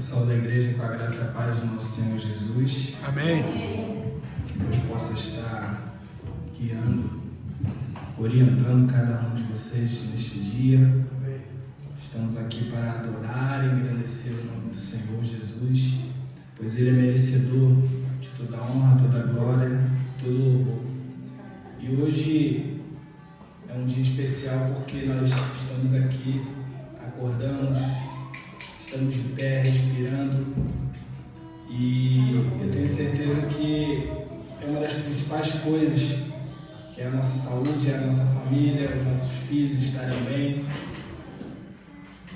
Saúde da igreja com a graça e a paz do nosso Senhor Jesus. Amém. Que Deus possa estar guiando, orientando cada um de vocês neste dia. Estamos aqui para adorar e engrandecer o nome do Senhor Jesus, pois Ele é merecedor de toda a honra, toda a glória, todo o louvor. E hoje é um dia especial porque nós estamos aqui, acordamos, estamos de pé, respirando, e eu tenho certeza que é uma das principais coisas, que é a nossa saúde, é a nossa família, os nossos filhos estarem bem.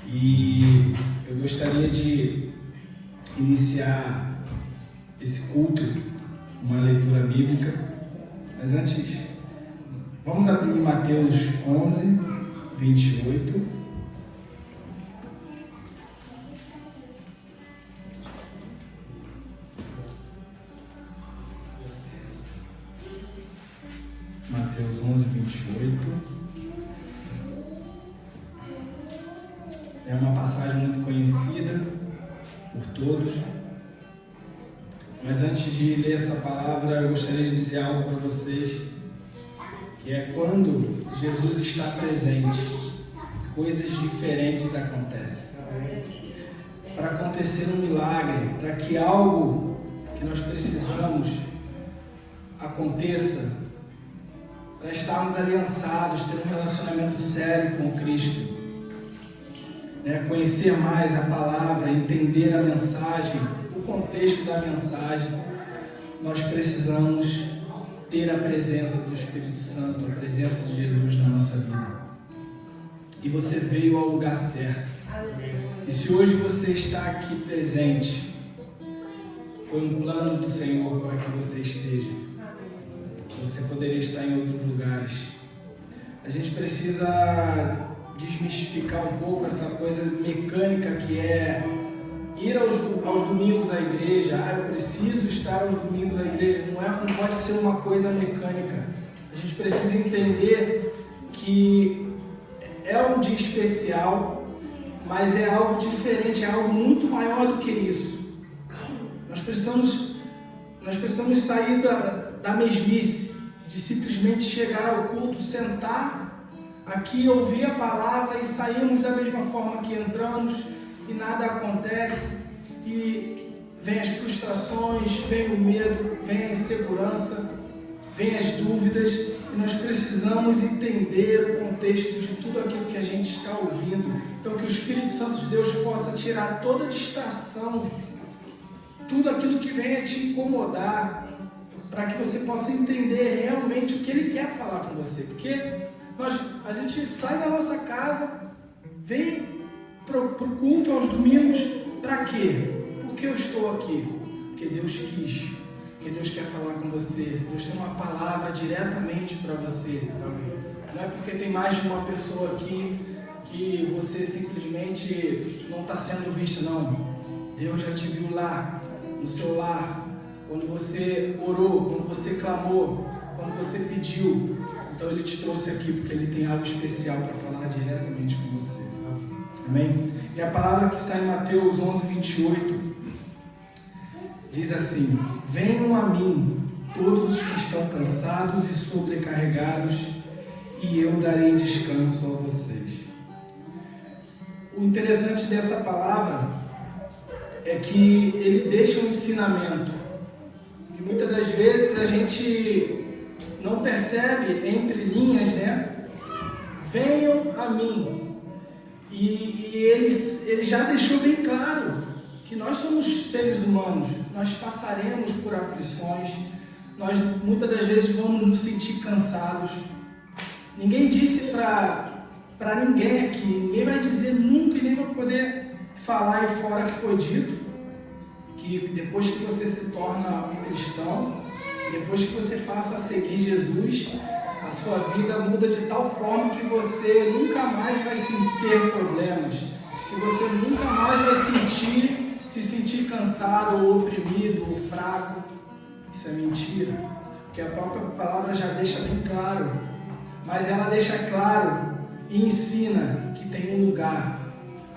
E eu gostaria de iniciar esse culto com uma leitura bíblica, mas antes, vamos abrir Mateus 11, 28. Mateus 11, 28. É uma passagem muito conhecida por todos. Mas antes de ler essa palavra, eu gostaria de dizer algo para vocês, que é quando Jesus está presente, coisas diferentes acontecem. Para acontecer um milagre, para que algo que nós precisamos aconteça, para estarmos aliançados, ter um relacionamento sério com Cristo, conhecer mais a palavra, entender a mensagem, o contexto da mensagem, nós precisamos ter a presença do Espírito Santo, a presença de Jesus na nossa vida. E você veio ao lugar certo. E se hoje você está aqui presente, foi um plano do Senhor para que você esteja. Você poderia estar em outros lugares. A gente precisa desmistificar um pouco essa coisa mecânica que é ir aos domingos à igreja. Eu preciso estar aos domingos à igreja. Não pode ser uma coisa mecânica. A gente precisa entender que é um dia especial, mas é algo diferente, é algo muito maior do que isso. Nós precisamos sair da mesmice, de simplesmente chegar ao culto, sentar aqui, ouvir a palavra e saímos da mesma forma que entramos e nada acontece, e vem as frustrações, vem o medo, vem a insegurança, vem as dúvidas, e nós precisamos entender o contexto de tudo aquilo que a gente está ouvindo. Então que o Espírito Santo de Deus possa tirar toda distração, tudo aquilo que venha te incomodar, para que você possa entender realmente o que Ele quer falar com você. Porque a gente sai da nossa casa, vem para o culto aos domingos, para quê? Porque eu estou aqui, porque Deus quis, porque Deus quer falar com você. Deus tem uma palavra diretamente para você. Não é porque tem mais de uma pessoa aqui que você simplesmente não está sendo visto, não. Deus já te viu lá, no seu lar, quando você orou, quando você clamou, quando você pediu. Então Ele te trouxe aqui porque Ele tem algo especial para falar diretamente com você. Amém? E a palavra que sai em Mateus 11, 28 diz assim: venham a mim todos os que estão cansados e sobrecarregados, e eu darei descanso a vocês. O interessante dessa palavra é que ele deixa um ensinamento, e muitas das vezes a gente não percebe entre linhas, venham a mim. E ele já deixou bem claro que nós somos seres humanos, nós passaremos por aflições, nós muitas das vezes vamos nos sentir cansados. Ninguém disse para ninguém aqui, ninguém vai dizer nunca e nem vai poder falar aí fora que foi dito, que depois que você se torna um cristão, depois que você passa a seguir Jesus, a sua vida muda de tal forma que você nunca mais vai ter problemas, que você nunca mais vai se sentir cansado ou oprimido ou fraco. Isso é mentira, porque a própria palavra já deixa bem claro, mas ela deixa claro e ensina que tem um lugar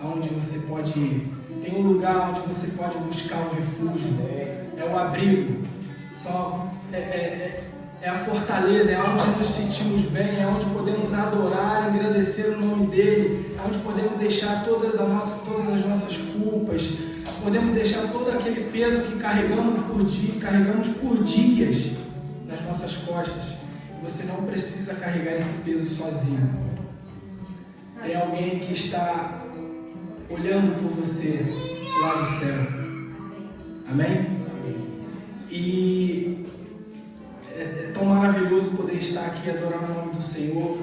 aonde você pode ir. Tem um lugar onde você pode buscar um refúgio. É o abrigo. É a fortaleza, é onde nos sentimos bem, é onde podemos adorar, agradecer o nome dele, é onde podemos deixar todas as nossas culpas, podemos deixar todo aquele peso que carregamos por dias nas nossas costas. Você não precisa carregar esse peso sozinho. Tem alguém que está olhando por você lá no céu. Amém? E é tão maravilhoso poder estar aqui, adorar o nome do Senhor,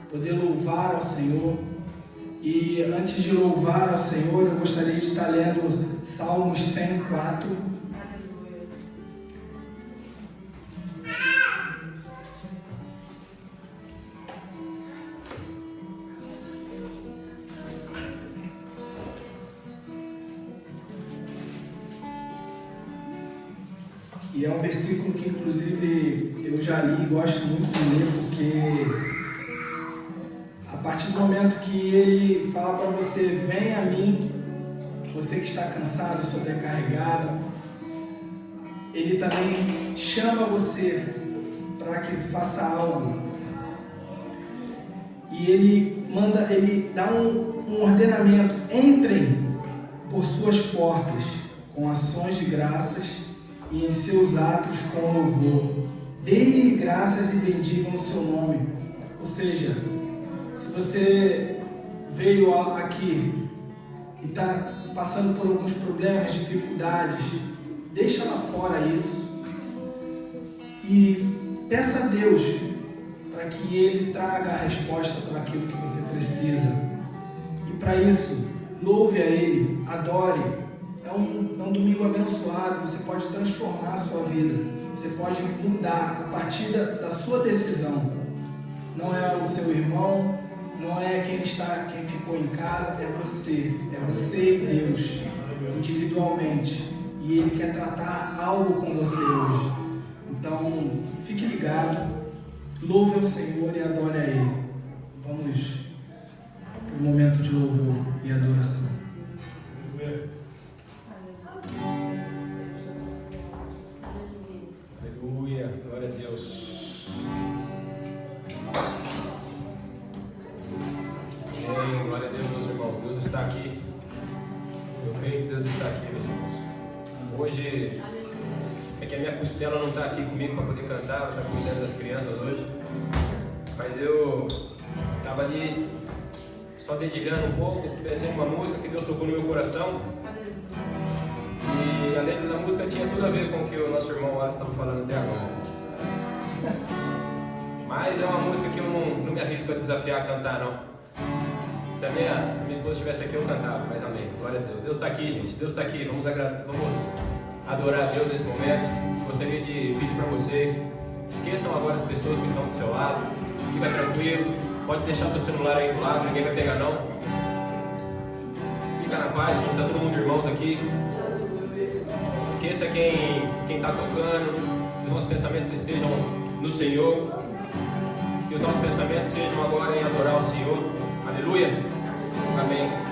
poder louvar ao Senhor. E antes de louvar ao Senhor, eu gostaria de estar lendo Salmos 104. E é um versículo que, inclusive, eu já li e gosto muito de ler, porque a partir do momento que ele fala para você: vem a mim, você que está cansado, sobrecarregado, ele também chama você para que faça algo. E ele dá um ordenamento: entrem por suas portas com ações de graças e em seus atos com louvor. Deem-lhe graças e bendigam o seu nome. Ou seja, se você veio aqui e está passando por alguns problemas, dificuldades, deixa lá fora isso e peça a Deus para que Ele traga a resposta para aquilo que você precisa. E para isso, louve a Ele, adore. É um domingo abençoado. Você pode transformar a sua vida, você pode mudar a partir da sua decisão. Não é o seu irmão, não é quem ficou em casa, é você e Deus, individualmente. E Ele quer tratar algo com você hoje. Então, fique ligado, louve ao Senhor e adore a Ele. Vamos para o momento de louvor e adoração. Aleluia, glória a Deus. Amém, glória a Deus, meus irmãos. Deus está aqui. Eu creio que Deus está aqui, meus irmãos. Hoje é que a minha costela não está aqui comigo para poder cantar, ela está cuidando das crianças hoje. Mas eu estava ali só dedilhando um pouco, pensando em uma música que Deus tocou no meu coração. E a letra da música tinha tudo a ver com o que o nosso irmão Wallace estava falando até agora. Mas é uma música que eu não me arrisco a desafiar a cantar, não. Se a minha esposa estivesse aqui, eu cantava, mas amém. Glória a Deus. Deus está aqui, gente. Deus está aqui. Vamos adorar a Deus nesse momento. Gostaria de pedir para vocês: esqueçam agora as pessoas que estão do seu lado. Fica tranquilo. Pode deixar seu celular aí do lado, ninguém vai pegar, não. Fica na paz, a gente está todo mundo irmãos aqui. Esqueça quem está tocando, que os nossos pensamentos estejam no Senhor, que os nossos pensamentos sejam agora em adorar o Senhor. Aleluia. Amém.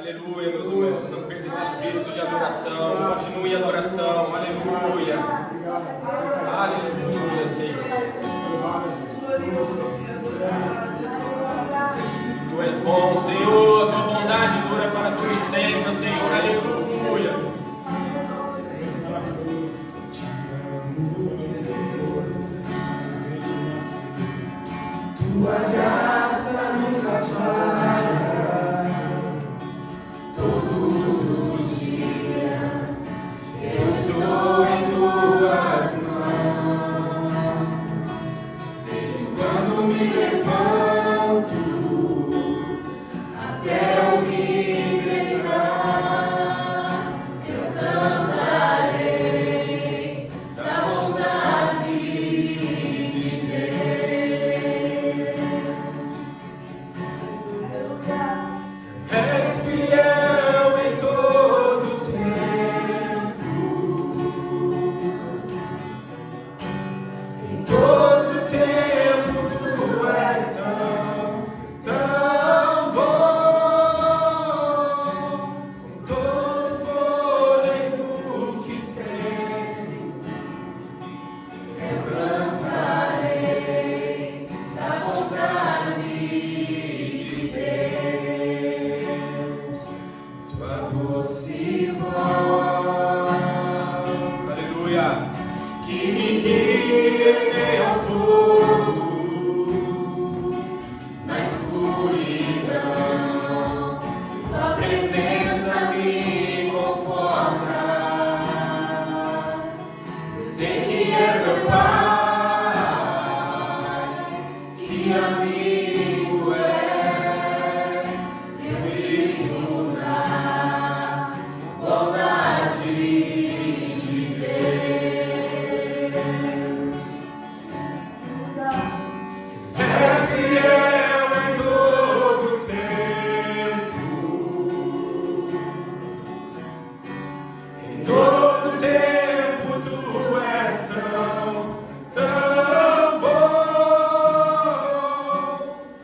Aleluia, meus irmãos. Não perca esse espírito de adoração. Continue em adoração. Aleluia. Aleluia, Senhor. Tu és bom, Senhor. Tua bondade dura para todo sempre, Senhor. Aleluia. Tua graça nunca falha, todos os dias eu estou em tuas mãos, desde quando me levanto até eu me deitar, eu cantarei da bondade de Deus. És fiel em todo tempo, em todo tempo tu és tão bom, com todo fôlego que tenho, eu cantarei da bondade de Deus. Tua doce voz, Aleluia. que me guia em meio ao fogo, na escuridão, tua presença me conforta. Eu sei que és meu Pai, que amigo és, eu vivo na bondade de Deus. És fiel em todo tempo, em todo tempo tu és tão bom,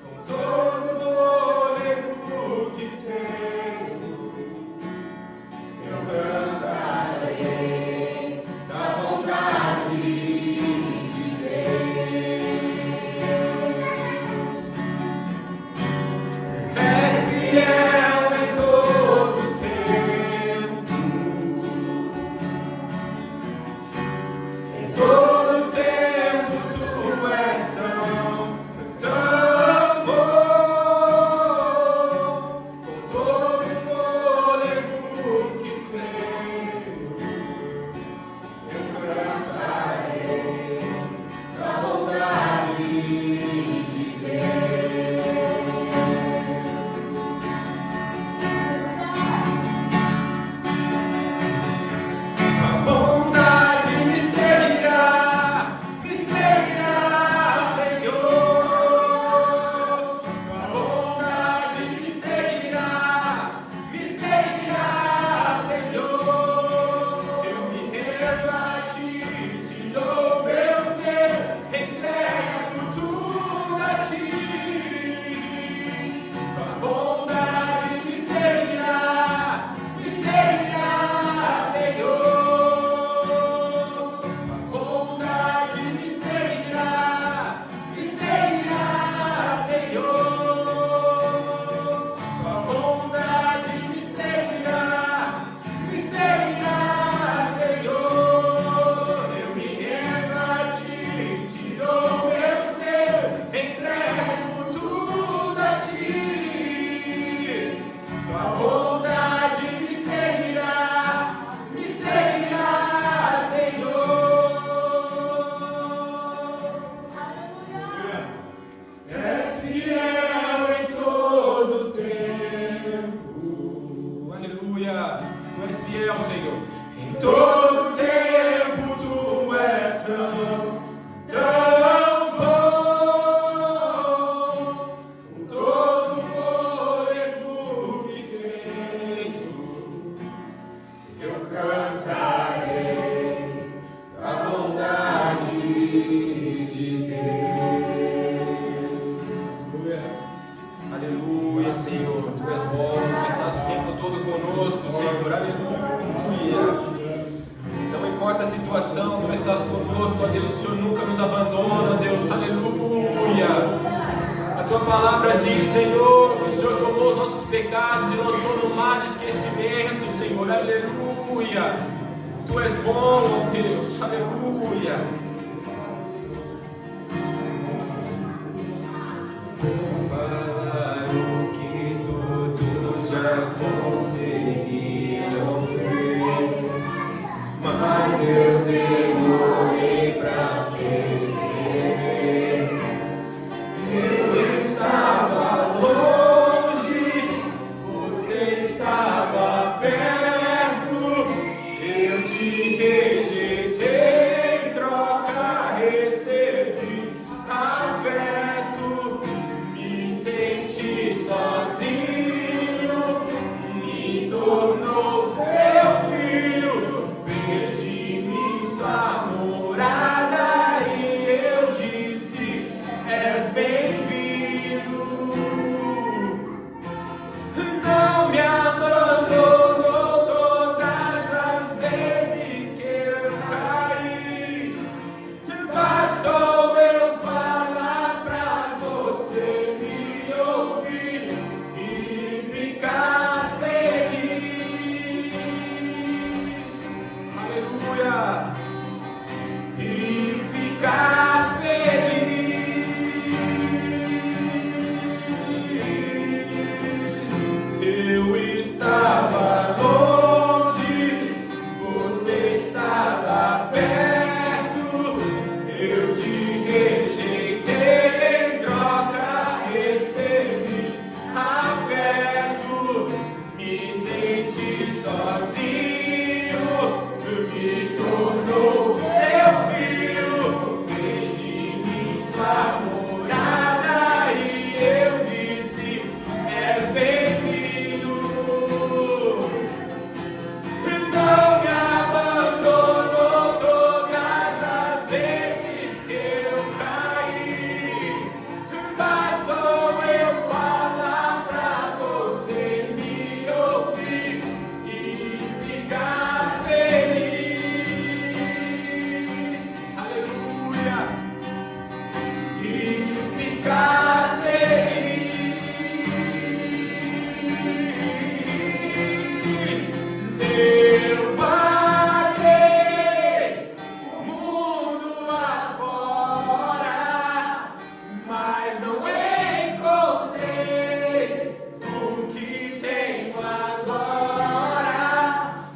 com todo fôlego que tenho, eu cantarei da bondade de Deus. És fiel em todo tempo, em todo tempo tu és tão bom, com todo fôlego que tenho, eu cantarei da bondade de Deus. Tua bondade me seguirá, Senhor. Tua bondade me seguirá, Senhor. Eu me rendo a ti, te dou meu ser, entrego tudo a ti. Tua bondade me seguirá, Senhor. Tua bondade me seguirá, Senhor. Tua bondade me seguirá, Senhor. Eu me rendo a ti, te dou meu ser, entrego tudo a ti. Tua bondade me seguirá, Senhor. És fiel em todo tempo. Aleluia. Tu és fiel, Senhor. Em todo tempo tu és tão bom, com todo fôlego que tenho, eu cantarei da bondade de Deus. Aleluia, Senhor. Tu és bom. Tu estás o tempo conosco, Senhor. Aleluia. Não importa a situação, Tu estás conosco, ó Deus. O Senhor nunca nos abandona, Deus. Aleluia. A Tua palavra diz, Senhor, que o Senhor tomou os nossos pecados e lançou no mar de esquecimento, Senhor. Aleluia. Tu és bom, ó Deus. Aleluia. Vou falar o que todos já conseguiram ver, mas eu demorei pra perceber. Eu estava longe, você estava perto, eu te rejeitei, em troca recebi afeto, me senti sozinho, me tornou seu filho, fez de mim sua morada e eu disse, és bem-vindo. Não me abandonou todas as vezes que eu caí. Bastou eu falar pra você me ouvir e ficar feliz. Aleluia! E ficar feliz. Eu estava longe, você estava perto, eu te rejeitei, em troca recebi afeto, me senti sozinho, me tornou seu filho, fez de mim sua morada e eu disse, és bem-vindo. Não me abandonou todas as vezes que eu caí. Bastou eu falar pra você me ouvir e ficar feliz. Aleluia. E ficar feliz. Eu vaguei o mundo afora, mas não encontrei o que tenho agora.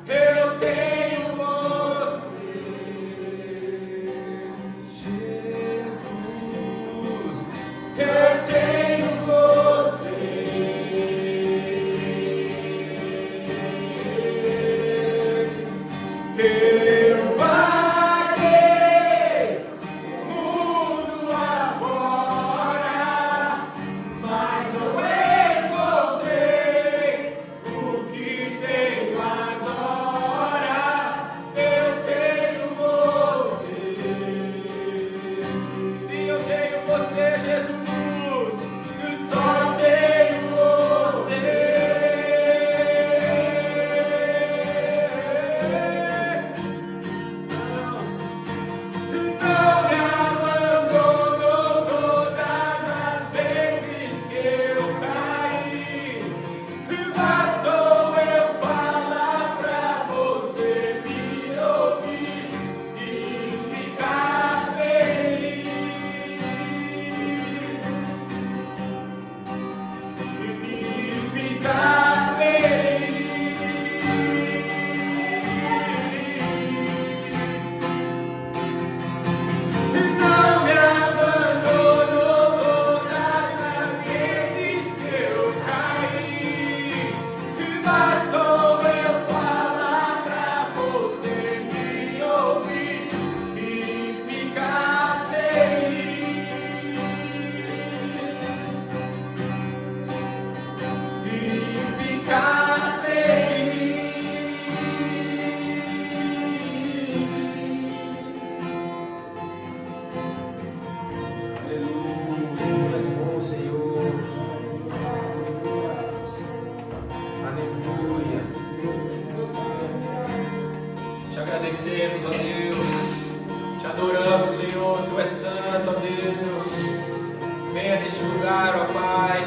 Eu tenho você, Jesus. Eu tenho você. Eu vaguei o mundo afora, mas não encontrei o que tenho agora. Eu tenho você. Sim, eu tenho você, Jesus. Eu só tenho você. agradecemos, ó Deus. Te adoramos, Senhor. Tu és santo, ó Deus. Venha neste lugar, ó Pai,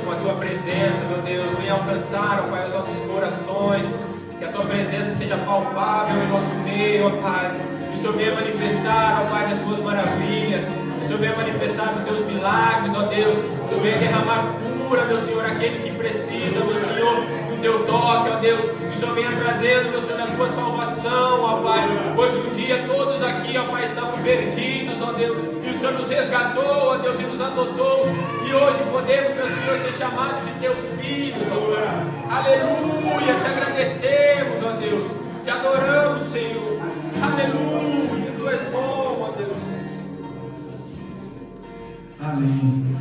com a Tua presença, meu Deus. Venha alcançar, ó Pai, os nossos corações. Que a Tua presença seja palpável em nosso meio, ó Pai. Que o Senhor venha manifestar, ó Pai, as Tuas maravilhas. Que o Senhor venha manifestar os Teus milagres, ó Deus. Que o Senhor venha derramar cura, meu Senhor, aquele que precisa, meu Senhor, do Teu toque, ó Deus. Que o Senhor venha trazendo, meu Senhor, a Tua salvação, ó Pai. Pois um dia todos aqui, ó Pai, estavam perdidos, ó Deus. E o Senhor nos resgatou, ó Deus, e nos adotou. E hoje podemos, meu Senhor, ser chamados de Teus filhos, ó Pai. Aleluia, te agradecemos, ó Deus. Te adoramos, Senhor. Aleluia, Tu és bom, ó Deus. Amém.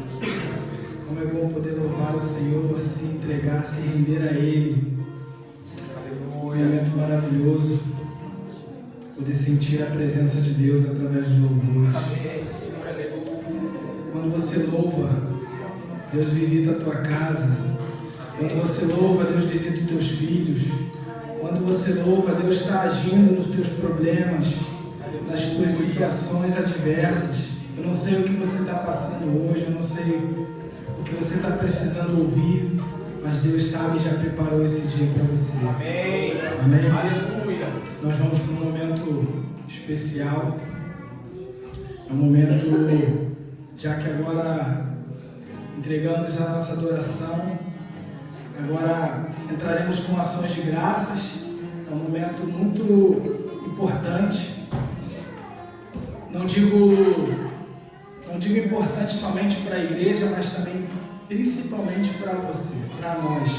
Como é bom poder louvar o Senhor, se entregar, se render a Ele. Aleluia. Um momento maravilhoso. Poder sentir a presença de Deus através dos louvores. Amém, Senhor. Aleluia. Quando você louva, Deus visita a tua casa. Quando você louva, Deus visita os teus filhos. Quando você louva, Deus está agindo nos teus problemas, nas tuas situações adversas. Eu não sei o que você está passando hoje, eu não sei o que você está precisando ouvir, mas Deus sabe e já preparou esse dia para você. Amém. Amém. Aleluia. Nós vamos para um momento especial. É um momento, já que agora entregamos a nossa adoração, agora entraremos com ações de graças. É um momento muito importante. Não digo importante somente para a igreja, mas também principalmente para você, para nós.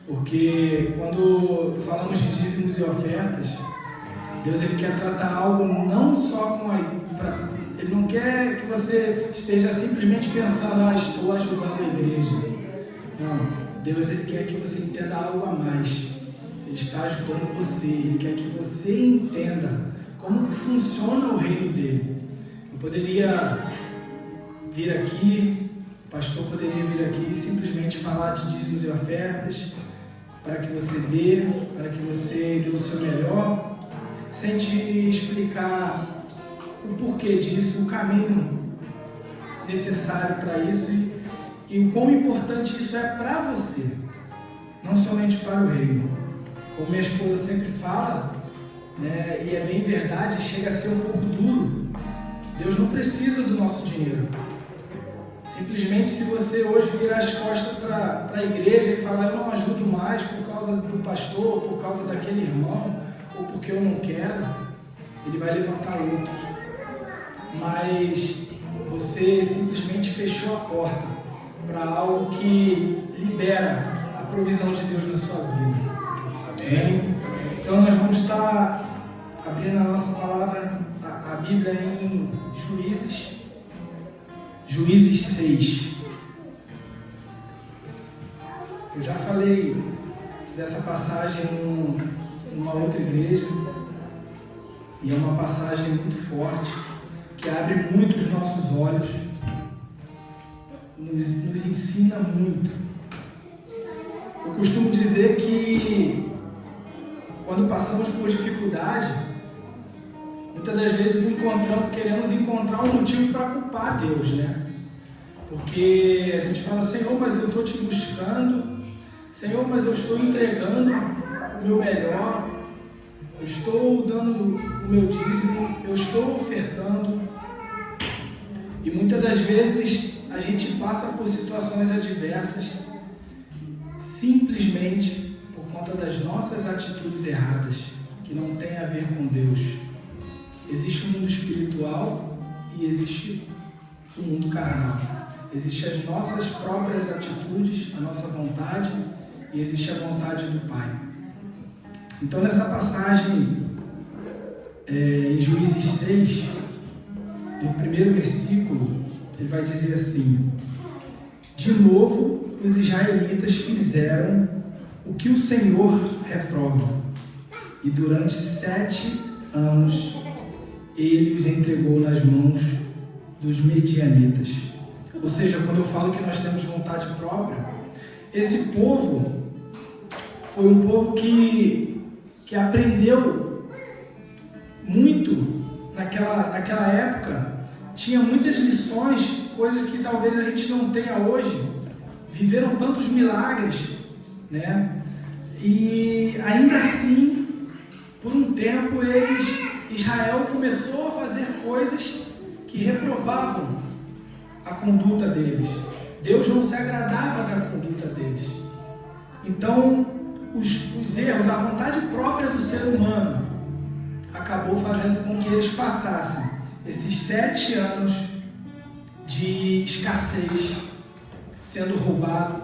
Porque quando falamos de dízimos e ofertas, Deus ele quer tratar algo não só com Ele não quer que você esteja simplesmente pensando, estou ajudando a igreja. Não, Deus ele quer que você entenda algo a mais. Ele está ajudando você, Ele quer que você entenda como que funciona o reino dele. Eu poderia vir aqui, o pastor poderia vir aqui e simplesmente falar de dízimos e ofertas, para que você dê, para que você dê o seu melhor, sem te explicar o porquê disso, o caminho necessário para isso e o quão importante isso é para você, não somente para o reino. Como minha esposa sempre fala, né, e é bem verdade, chega a ser um pouco duro. Deus não precisa do nosso dinheiro. Simplesmente, se você hoje virar as costas para a igreja e falar, eu não ajudo mais por causa do pastor, ou por causa daquele irmão, ou porque eu não quero, ele vai levantar outro. Mas você simplesmente fechou a porta para algo que libera a provisão de Deus na sua vida. Amém? Então nós vamos estar abrindo a nossa palavra, a Bíblia em Juízes 6. Eu já falei dessa passagem numa outra igreja e é uma passagem muito forte que abre muito os nossos olhos, nos ensina muito. Eu costumo dizer que quando passamos por dificuldade, muitas das vezes queremos encontrar um motivo para culpar Deus, né? Porque a gente fala, Senhor, mas eu estou te buscando, Senhor, mas eu estou entregando o meu melhor, eu estou dando o meu dízimo, eu estou ofertando. E muitas das vezes a gente passa por situações adversas simplesmente por conta das nossas atitudes erradas, que não tem a ver com Deus. Existe o mundo espiritual e existe o mundo carnal. Existem as nossas próprias atitudes, a nossa vontade, e existe a vontade do Pai. Então, nessa passagem, em Juízes 6, no primeiro versículo, ele vai dizer assim: de novo, os israelitas fizeram o que o Senhor reprova, e durante 7 anos ele os entregou nas mãos dos medianitas. Ou seja, quando eu falo que nós temos vontade própria, esse povo foi um povo que aprendeu naquela época, tinha muitas lições, coisas que talvez a gente não tenha hoje. Viveram tantos milagres, né? E ainda assim, por um tempo, Israel começou a fazer coisas que reprovavam a conduta deles. Deus não se agradava da conduta deles. Então, os erros, a vontade própria do ser humano, acabou fazendo com que eles passassem esses 7 anos de escassez, sendo roubado,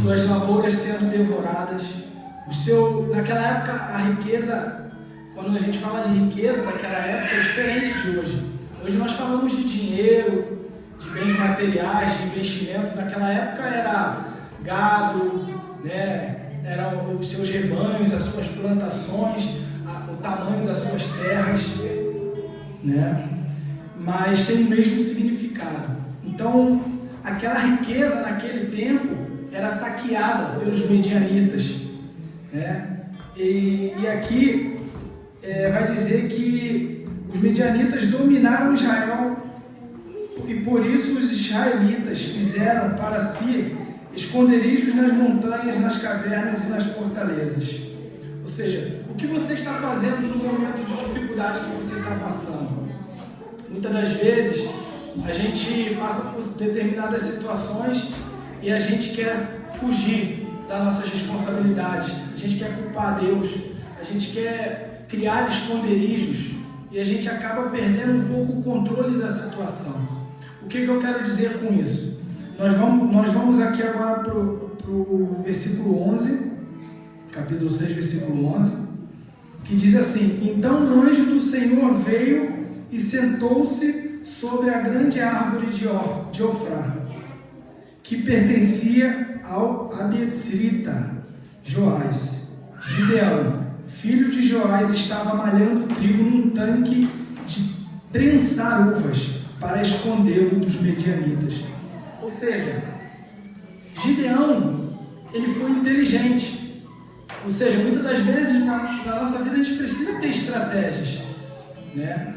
suas lavouras sendo devoradas. Naquela época, a riqueza, quando a gente fala de riqueza naquela época, é diferente de hoje. Hoje nós falamos de dinheiro, de bens materiais, de investimentos. Naquela época era gado, né? Eram os seus rebanhos, as suas plantações, o tamanho das suas terras, né? Mas tem o mesmo significado. Então, aquela riqueza naquele tempo era saqueada pelos medianitas, né? E aqui vai dizer que os medianitas dominaram Israel e por isso os israelitas fizeram para si esconderijos nas montanhas, nas cavernas e nas fortalezas. Ou seja, o que você está fazendo no momento de dificuldade que você está passando? Muitas das vezes a gente passa por determinadas situações e a gente quer fugir das nossas responsabilidades, a gente quer culpar Deus, a gente quer criar esconderijos e a gente acaba perdendo um pouco o controle da situação. O que eu quero dizer com isso? Nós vamos aqui agora para o versículo 11, capítulo 6, versículo 11, que diz assim: Então o anjo do Senhor veio e sentou-se sobre a grande árvore de Ofrá, que pertencia ao Abiezrita Joás. Gideão, filho de Joás, estava malhando trigo num tanque de prensar uvas para escondê-lo dos medianitas. Ou seja, Gideão, ele foi inteligente. Ou seja, muitas das vezes na nossa vida a gente precisa ter estratégias, né?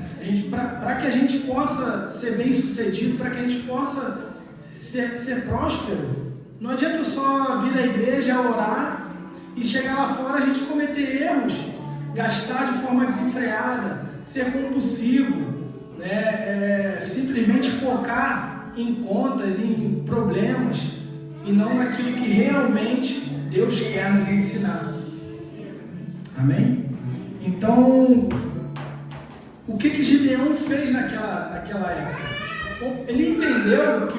Para que a gente possa ser bem sucedido, para que a gente possa ser próspero. Não adianta só vir à igreja, orar e chegar lá fora a gente cometer erros, gastar de forma desenfreada, ser compulsivo, né? Simplesmente focar em contas, em problemas e não naquilo que realmente Deus quer nos ensinar. Amém? Então, o que Gideão fez naquela época? Ele entendeu que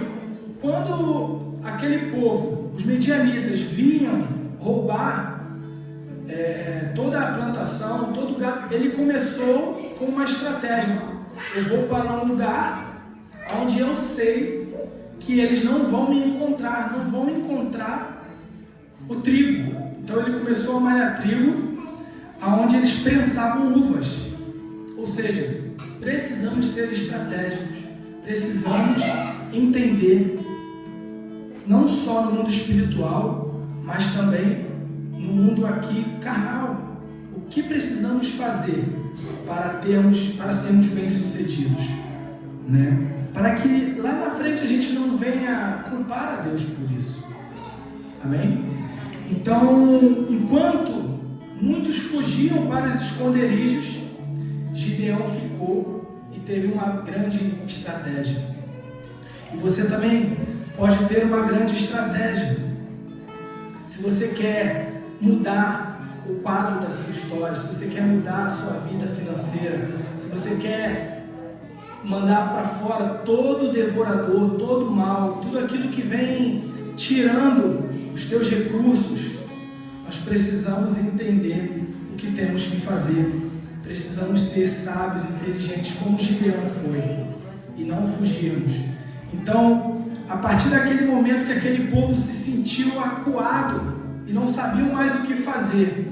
quando aquele povo, os medianitas, vinham roubar toda a plantação, todo o gado, ele começou com uma estratégia. Eu vou para um lugar onde eu sei que eles não vão me encontrar, não vão encontrar o trigo. Então ele começou a malhar trigo onde eles prensavam uvas. Ou seja, precisamos ser estratégicos, precisamos entender, não só no mundo espiritual, mas também no mundo aqui carnal, o que precisamos fazer para sermos bem-sucedidos, né? Para que lá na frente a gente não venha culpar a Deus por isso. Amém? Então, enquanto muitos fugiam para os esconderijos, Gideão ficou e teve uma grande estratégia. E você também pode ter uma grande estratégia. Se você quer mudar o quadro da sua história, se você quer mudar a sua vida financeira, se você quer mandar para fora todo devorador, todo mal, tudo aquilo que vem tirando os teus recursos, nós precisamos entender o que temos que fazer. Precisamos ser sábios, inteligentes, como Gideão foi, e não fugirmos. Então, a partir daquele momento que aquele povo se sentiu acuado e não sabiam mais o que fazer,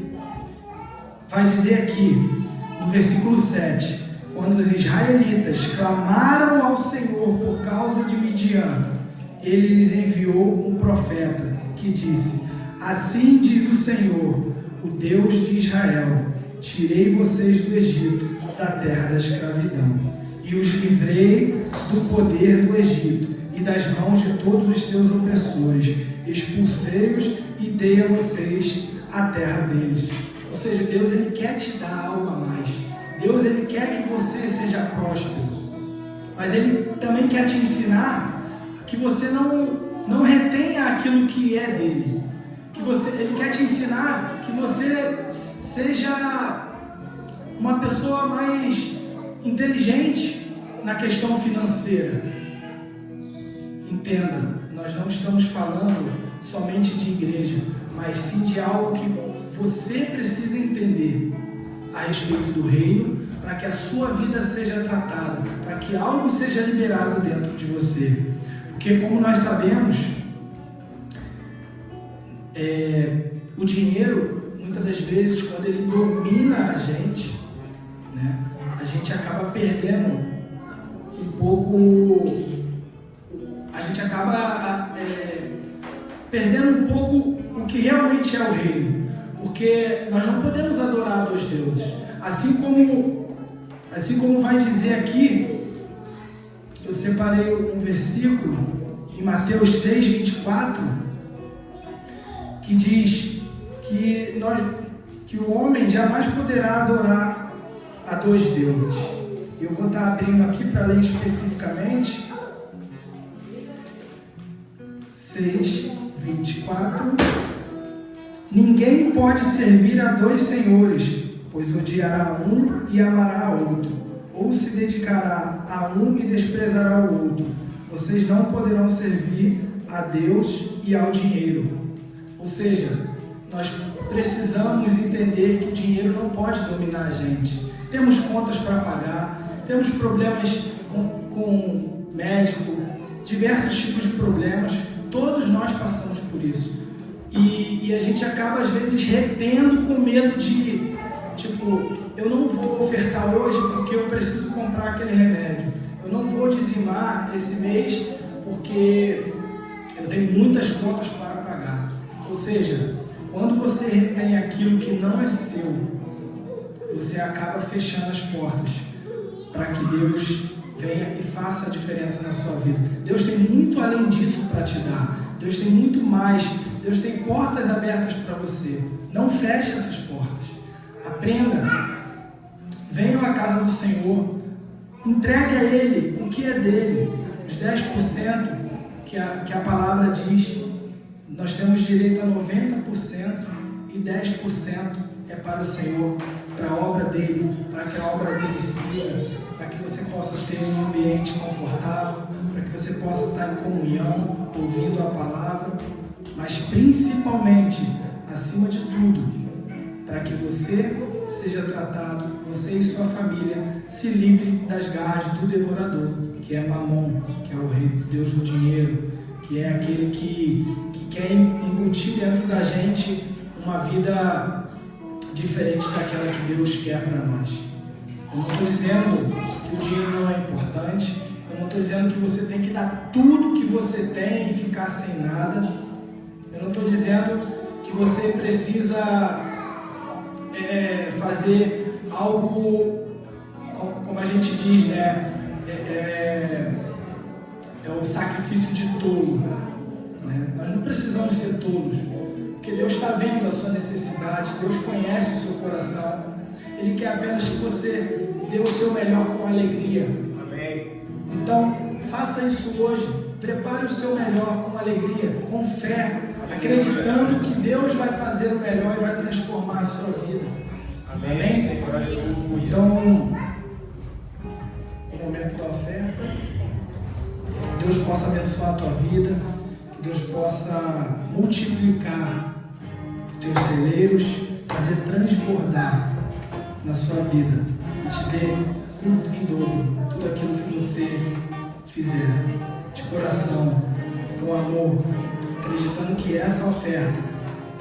vai dizer aqui, no versículo 7, quando os israelitas clamaram ao Senhor por causa de Midian, ele lhes enviou um profeta que disse: Assim diz o Senhor, o Deus de Israel, tirei vocês do Egito, da terra da escravidão, e os livrei do poder do Egito e das mãos de todos os seus opressores. Expulsei-os e dei a vocês a terra deles. Ou seja, Deus ele quer te dar algo a mais. Deus ele quer que você seja próspero. Mas ele também quer te ensinar que você não retenha aquilo que é dele. Ele quer te ensinar que você seja uma pessoa mais inteligente na questão financeira. Entenda, nós não estamos falando somente de igreja, mas sim de algo que você precisa entender a respeito do reino, para que a sua vida seja tratada, para que algo seja liberado dentro de você. Porque como nós sabemos, o dinheiro, muitas das vezes, quando ele domina a gente, né, a gente acaba perdendo um pouco, perdendo um pouco o que realmente é o reino, porque nós não podemos adorar dois deuses, assim como vai dizer aqui. Eu separei um versículo em Mateus 6, 24, que diz que o homem jamais poderá adorar a dois deuses. Eu vou estar abrindo aqui para ler especificamente. 6, 24. Ninguém pode servir a dois senhores, pois odiará um e amará outro, ou se dedicará a um e desprezará o outro. Vocês não poderão servir a Deus e ao dinheiro. Ou seja, nós precisamos entender que o dinheiro não pode dominar a gente. Temos contas para pagar, temos problemas com médico, diversos tipos de problemas. Todos nós passamos por isso. E a gente acaba, às vezes, retendo com medo de, eu não vou ofertar hoje porque eu preciso comprar aquele remédio. Eu não vou dizimar esse mês porque eu tenho muitas contas para pagar. Ou seja, quando você retém aquilo que não é seu, você acaba fechando as portas para que Deus venha e faça a diferença na sua vida. Deus tem muito além disso para te dar. Deus tem muito mais. Deus tem portas abertas para você. Não feche essas portas. Aprenda. Venham à casa do Senhor. Entregue a Ele o que é dele. Os 10% que a palavra diz. Nós temos direito a 90% e 10% é para o Senhor, para a obra dele, para que a obra dele siga, para que você possa ter um ambiente confortável, para que você possa estar em comunhão, ouvindo a palavra, mas principalmente, acima de tudo, para que você seja tratado, você e sua família se livre das garras do devorador, que é Mamon, que é o rei, Deus do dinheiro, que é aquele que quer embutir dentro da gente uma vida diferente daquela que Deus quer para nós. Eu não estou dizendo que o dinheiro não é importante, eu não estou dizendo que você tem que dar tudo que você tem e ficar sem nada, eu não estou dizendo que você precisa fazer algo, como a gente diz, né? É o sacrifício de tolo. Né? Nós não precisamos ser tolos, porque Deus está vendo a sua necessidade, Deus conhece o seu coração, Ele quer apenas que você dê o seu melhor com alegria. Amém. Então, faça isso hoje, prepare o seu melhor com alegria, com fé, acreditando que Deus vai fazer o melhor e vai transformar a sua vida. Amém? Então, o momento da oferta, que Deus possa abençoar a tua vida, que Deus possa multiplicar os teus celeiros, fazer transbordar na sua vida e te dê em dobro tudo aquilo que você fizer de coração, com amor, acreditando que essa oferta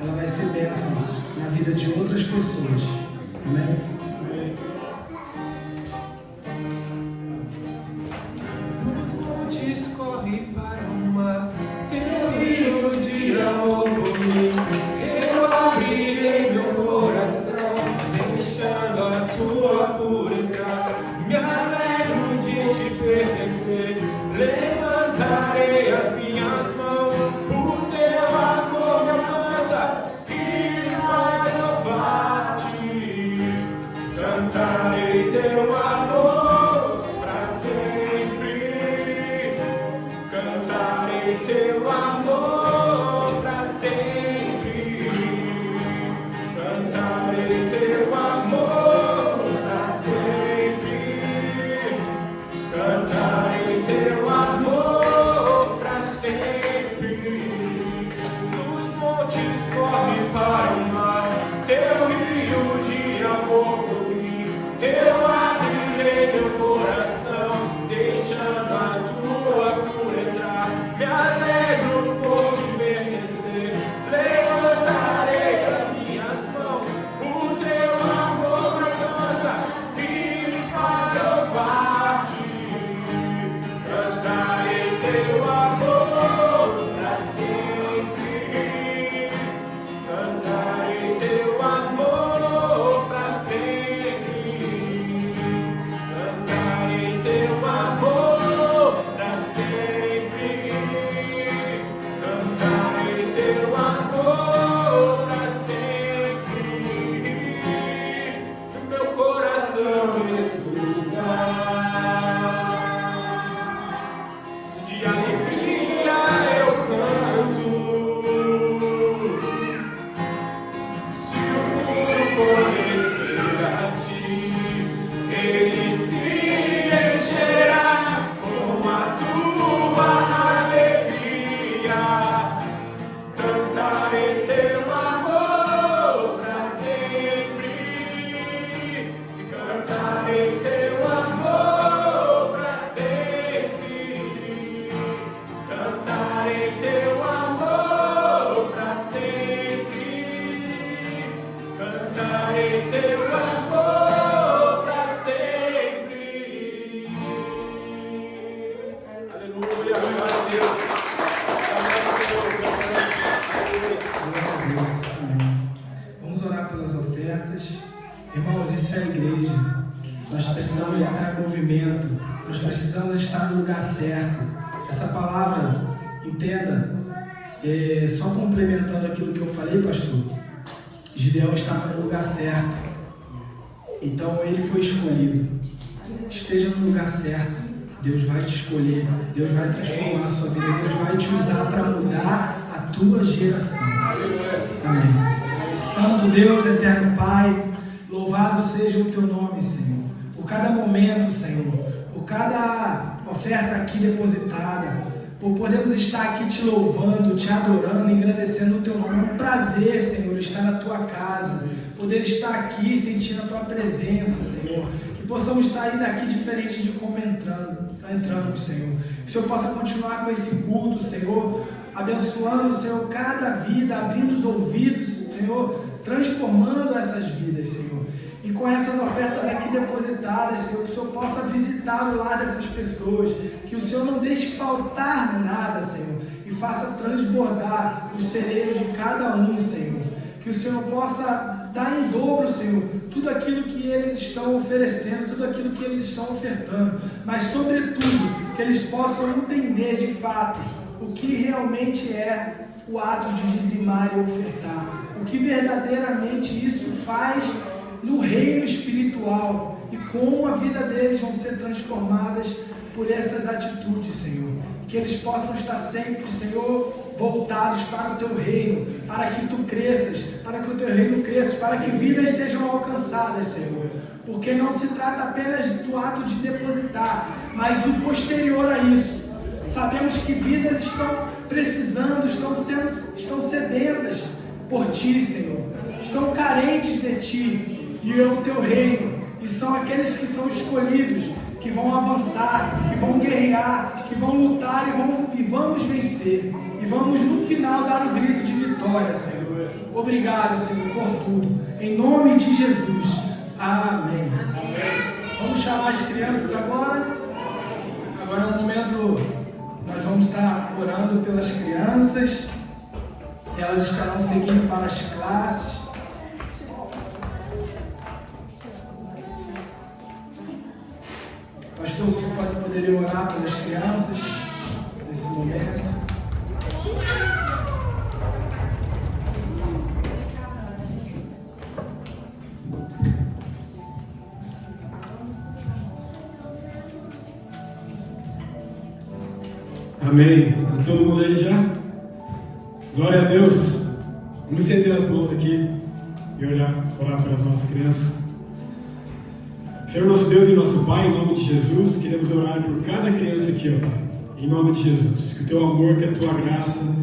ela vai ser bênção na vida de outras pessoas. Amém? Os montes correm para o mar, teu rio de amor por mim. Eu abrirei meu coração, deixa para o mal, teu rio de amor fluir. Eu abrirei meu coração, deixando a tua cura entrar. Me alegro por te pertencer, levantarei as minhas mãos. O teu amor me alcança e me faz louvar-te. Cantarei teu amor pra sempre. Cantarei teu amor pra sempre. Cantarei teu amor pra sempre. Cantarei teu amor pra sempre. Meu coração exulta. De alegria eu canto. Se o mundo conhecer a ti, ele se encherá com a tua alegria. Cantarei teu amor pra sempre. Cantarei teu amor pra sempre. Cantarei teu amor pra sempre. Cantarei teu amor pra sempre. Aleluia, glória a Deus. Glória a Deus. Amém. Vamos orar pelas ofertas. Irmãos, isso é a igreja. Nós precisamos estar em movimento. Nós precisamos estar no lugar certo. Essa palavra, entenda, só complementando aquilo que eu falei, pastor, Gideão estava no lugar certo. Então ele foi escolhido. Esteja no lugar certo. Deus vai te escolher. Deus vai transformar a sua vida. Deus vai te usar para mudar a tua geração. Amém. Santo Deus, eterno Pai, louvado seja o teu nome, Senhor. Por cada momento, Senhor. Por cada oferta aqui depositada. Por podermos estar aqui te louvando, te adorando, engrandecendo o teu nome. É um prazer, Senhor, estar na tua casa. Poder estar aqui sentindo a tua presença, Senhor. Que possamos sair daqui diferente de como entramos, Senhor. Que o Senhor possa continuar com esse culto, Senhor. Abençoando, Senhor, cada vida, abrindo os ouvidos, Senhor, transformando essas vidas, Senhor. E com essas ofertas aqui depositadas, Senhor, que o Senhor possa visitar o lar dessas pessoas, que o Senhor não deixe faltar nada, Senhor, e faça transbordar os celeiros de cada um, Senhor. Que o Senhor possa dar em dobro, Senhor, tudo aquilo que eles estão oferecendo, tudo aquilo que eles estão ofertando, mas sobretudo, que eles possam entender de fato o que realmente é o ato de dizimar e ofertar, o que verdadeiramente isso faz no reino espiritual e como a vida deles vão ser transformadas por essas atitudes, Senhor. Que eles possam estar sempre, Senhor, voltados para o teu reino, para que tu cresças, para que o teu reino cresça, para que vidas sejam alcançadas, Senhor. Porque não se trata apenas do ato de depositar, mas o posterior a isso. Sabemos que vidas estão precisando, estão sedentas por ti, Senhor. Estão carentes de ti e o teu reino. E são aqueles que são escolhidos, que vão avançar, que vão guerrear, que vão lutar e vamos vencer. E vamos no final dar o grito de vitória, Senhor. Obrigado, Senhor, por tudo. Em nome de Jesus. Amém. Vamos chamar as crianças agora. Agora é um momento, nós vamos estar orando pelas crianças. Elas estarão seguindo para as classes. Pastor, o senhor poderia orar pelas crianças nesse momento? Amém. Está todo mundo aí já? Glória a Deus. Vamos estender as mãos aqui e orar pelas nossas crianças. Senhor nosso Deus e nosso Pai, em nome de Jesus, queremos orar por cada criança aqui, ó Pai. Em nome de Jesus. Que o teu amor, que a tua graça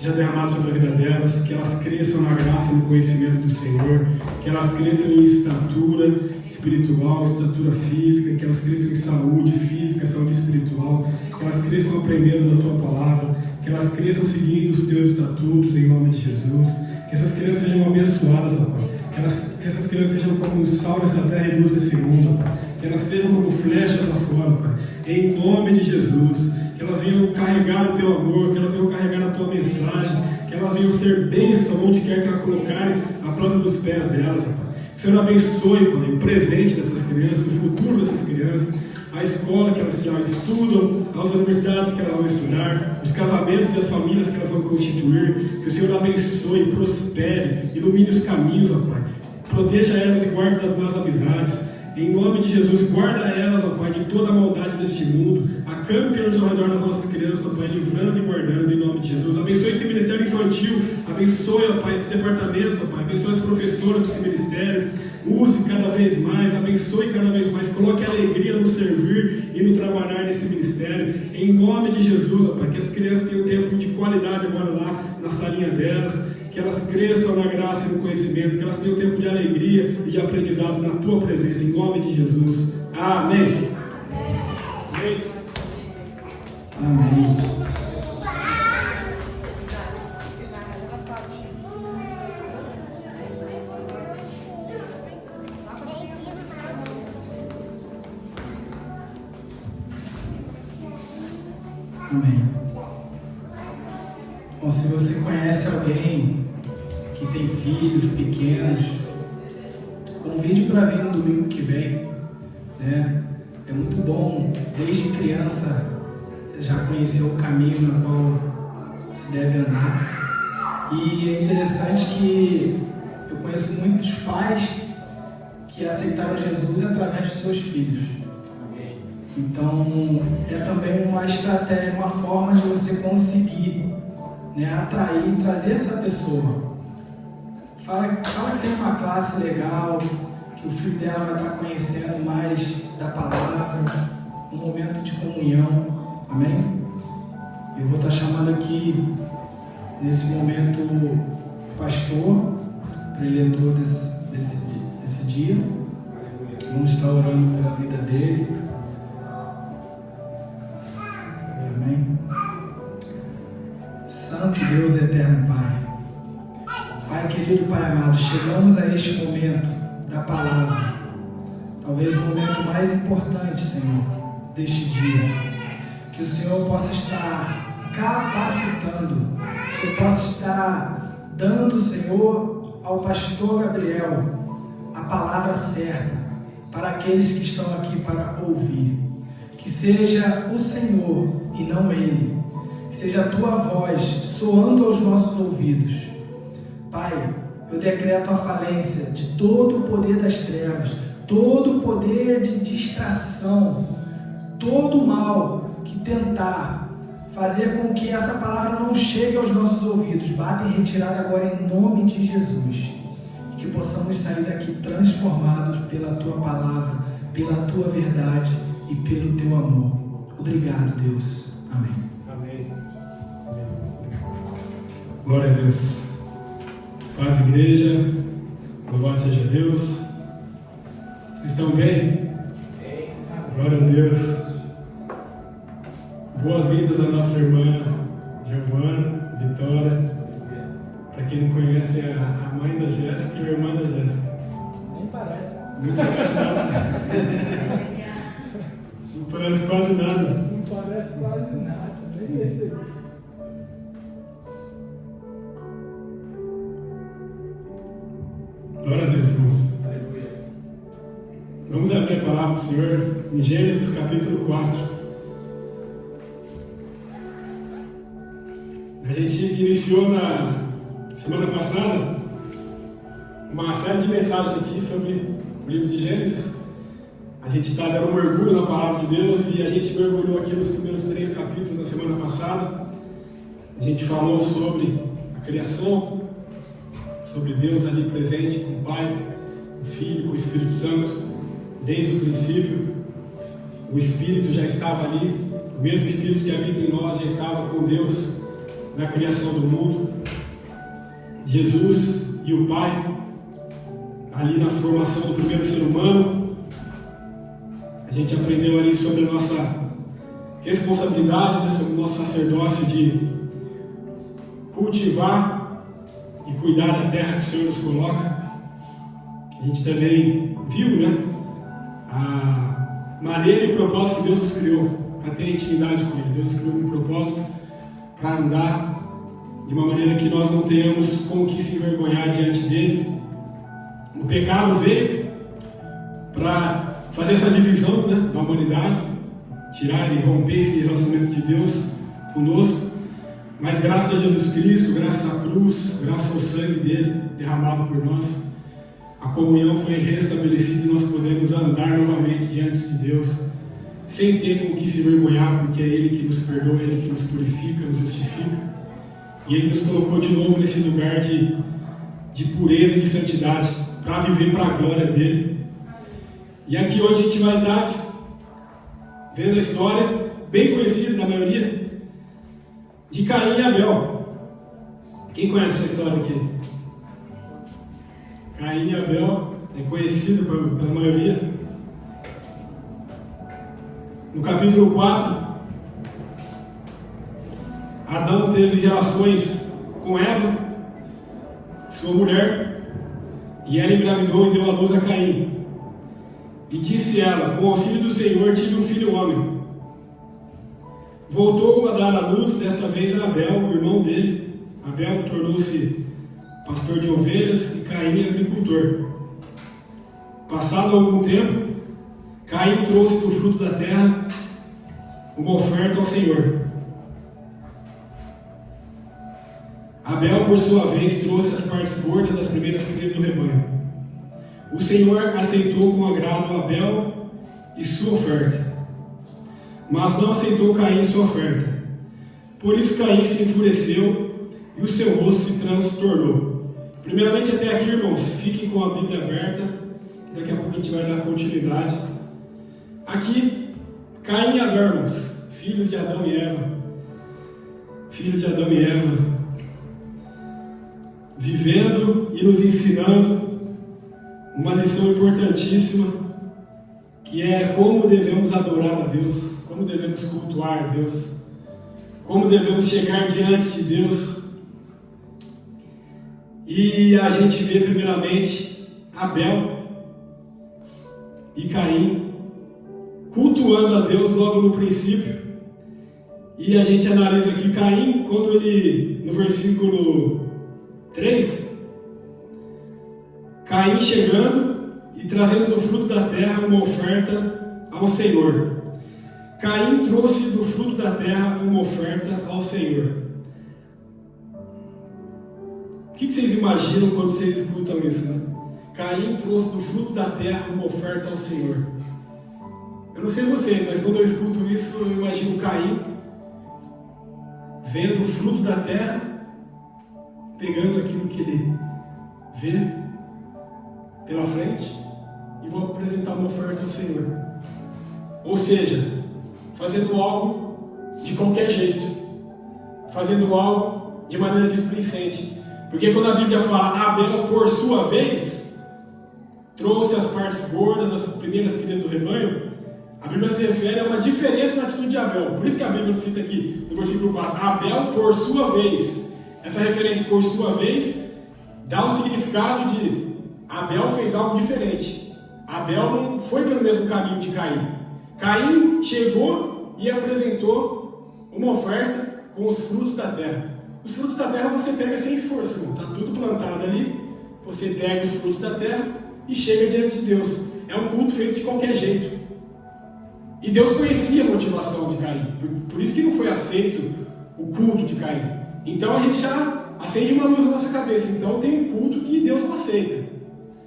seja derramado sobre a vida delas, que elas cresçam na graça e no conhecimento do Senhor, que elas cresçam em estatura espiritual, estatura física, que elas cresçam em saúde física, saúde espiritual, que elas cresçam aprendendo da Tua palavra, que elas cresçam seguindo os Teus estatutos em nome de Jesus, que essas crianças sejam abençoadas, ó Pai, que essas crianças sejam como sal nessa terra e luz nesse mundo, ó Pai, que elas sejam como flechas lá fora, Pai, em nome de Jesus, que elas venham carregar o Teu amor, que elas venham carregar a Tua mensagem, que elas venham ser bênção onde quer que elas colocarem a planta dos pés delas, ó Pai. Que o Senhor abençoe, Pai, o presente dessas crianças, o futuro dessas crianças, a escola que elas já estudam, as universidades que elas vão estudar, os casamentos e as famílias que elas vão constituir. Que o Senhor abençoe, prospere, ilumine os caminhos, ó Pai. Proteja elas e guarde das más amizades. Em nome de Jesus, guarda elas, ó Pai, de toda a maldade deste mundo. Acampe-nos ao redor das nossas crianças, ó Pai, livrando e guardando em nome de Jesus. Abençoe esse ministério infantil, abençoe, ó Pai, esse departamento, ó Pai, abençoe as professoras desse ministério. Use cada vez mais, abençoe cada vez mais, coloque alegria no servir e no trabalhar nesse ministério, em nome de Jesus, ó Pai, que as crianças tenham tempo de qualidade agora lá na salinha delas, que elas cresçam na graça e no conhecimento, que elas tenham tempo de alegria e de aprendizado na Tua presença, em nome de Jesus. Amém. Amém. Amém. Amém. Bom, se você conhece alguém que tem filhos pequenos, convide para vir no domingo que vem, né? É muito bom, desde criança, já conhecer o caminho no qual se deve andar. E é interessante que eu conheço muitos pais que aceitaram Jesus através de seus filhos. Então, é também uma estratégia, uma forma de você conseguir, né, atrair e trazer essa pessoa. Fala que tem uma classe legal, que o filho dela vai estar conhecendo mais da palavra, um momento de comunhão. Amém? Eu vou estar chamando aqui, nesse momento, o pastor, preletor desse dia. Vamos estar orando pela vida dele. Amém? Santo Deus eterno Pai, Pai querido, Pai amado, chegamos a este momento da palavra, talvez o momento mais importante, Senhor, deste dia, que o Senhor possa estar capacitando, que o Senhor possa estar dando, Senhor, ao pastor Gabriel a palavra certa para aqueles que estão aqui para ouvir. Que seja o Senhor e não ele, que seja a Tua voz soando aos nossos ouvidos. Pai, eu decreto a falência de todo o poder das trevas, todo o poder de distração, todo o mal que tentar fazer com que essa palavra não chegue aos nossos ouvidos. Bata em retirada agora em nome de Jesus, e que possamos sair daqui transformados pela Tua palavra, pela Tua verdade e pelo Teu amor. Obrigado, Deus. Amém. Amém. Glória a Deus. Paz, igreja. Louvado seja Deus. Vocês estão bem? Glória a Deus. Boas-vindas à nossa irmã Giovana, Vitória. Para quem não conhece, é a mãe da Jéssica e a irmã da Jéssica. Nem parece. Não parece nada. Não parece quase nada. Não parece quase nada, nem percebi. Glória a Deus, irmãos. Vamos abrir a palavra do Senhor em Gênesis capítulo 4. A gente iniciou na semana passada uma série de mensagens aqui sobre o livro de Gênesis. A gente está dando um mergulho na palavra de Deus e a gente mergulhou aqui nos primeiros 3 capítulos na semana passada. A gente falou sobre a criação, sobre Deus ali presente com o Pai, o Filho, com o Espírito Santo, desde o princípio. O Espírito já estava ali, o mesmo Espírito que habita em nós já estava com Deus na criação do mundo, Jesus e o Pai, ali na formação do primeiro ser humano. A gente aprendeu ali sobre a nossa responsabilidade, né, sobre o nosso sacerdócio de cultivar e cuidar da terra que o Senhor nos coloca. A gente também viu, né, a maneira e o propósito que Deus nos criou para ter intimidade com Ele. Deus nos criou com um propósito para andar de uma maneira que nós não tenhamos com o que se envergonhar diante dele. O pecado veio para fazer essa divisão, né, da humanidade, tirar e romper esse relacionamento de Deus conosco, mas graças a Jesus Cristo, graças à cruz, graças ao sangue dele derramado por nós, a comunhão foi restabelecida e nós podemos andar novamente diante de Deus, sem ter com o que se envergonhar, porque é Ele que nos perdoa, Ele que nos purifica, nos justifica, e Ele nos colocou de novo nesse lugar de pureza e de santidade, para viver para a glória dele. E aqui hoje a gente vai estar vendo a história, bem conhecida da maioria, de Caim e Abel. Quem conhece essa história aqui? Caim e Abel é conhecido pela maioria. No capítulo 4, Adão teve relações com Eva, sua mulher, e ela engravidou e deu à luz a Caim. E disse ela: com o auxílio do Senhor tive um filho homem. Voltou a dar à luz, desta vez a Abel, o irmão dele. Abel tornou-se pastor de ovelhas e Caim agricultor. Passado algum tempo, Caim trouxe do fruto da terra uma oferta ao Senhor. Abel, por sua vez, trouxe as partes gordas das primeiras crias do rebanho. O Senhor aceitou com agrado Abel e sua oferta, mas não aceitou Caim e sua oferta. Por isso Caim se enfureceu e o seu rosto se transtornou. Primeiramente até aqui, irmãos, fiquem com a Bíblia aberta, daqui a pouco a gente vai dar continuidade. Aqui, Caim e Abel, irmãos, filhos de Adão e Eva. Filhos de Adão e Eva, vivendo e nos ensinando uma lição importantíssima, que é como devemos adorar a Deus, como devemos cultuar a Deus, como devemos chegar diante de Deus. E a gente vê primeiramente Abel e Caim cultuando a Deus logo no princípio. E a gente analisa aqui Caim, quando ele, no versículo 3, Caim chegando e trazendo do fruto da terra uma oferta ao Senhor. Caim trouxe do fruto da terra uma oferta ao Senhor. O que vocês imaginam quando vocês escutam isso, né? Caim trouxe do fruto da terra uma oferta ao Senhor. Eu não sei vocês, mas quando eu escuto isso, eu imagino Caim vendo o fruto da terra, pegando aquilo que ele vê pela frente e vou apresentar uma oferta ao Senhor. Ou seja, fazendo algo de qualquer jeito, fazendo algo de maneira displicente. Porque quando a Bíblia fala Abel, por sua vez, trouxe as partes gordas, as primeiras crias do rebanho, a Bíblia se refere a uma diferença na atitude de Abel. Por isso que a Bíblia cita aqui, no versículo 4, Abel, por sua vez. Essa referência, por sua vez, dá um significado de Abel fez algo diferente. Abel não foi pelo mesmo caminho de Caim. Caim chegou e apresentou uma oferta com os frutos da terra. Os frutos da terra você pega sem esforço, irmão. Está tudo plantado ali. Você pega os frutos da terra e chega diante de Deus. É um culto feito de qualquer jeito. E Deus conhecia a motivação de Caim. Por isso que não foi aceito o culto de Caim. Então a gente já acende uma luz na nossa cabeça. Então tem um culto que Deus não aceita.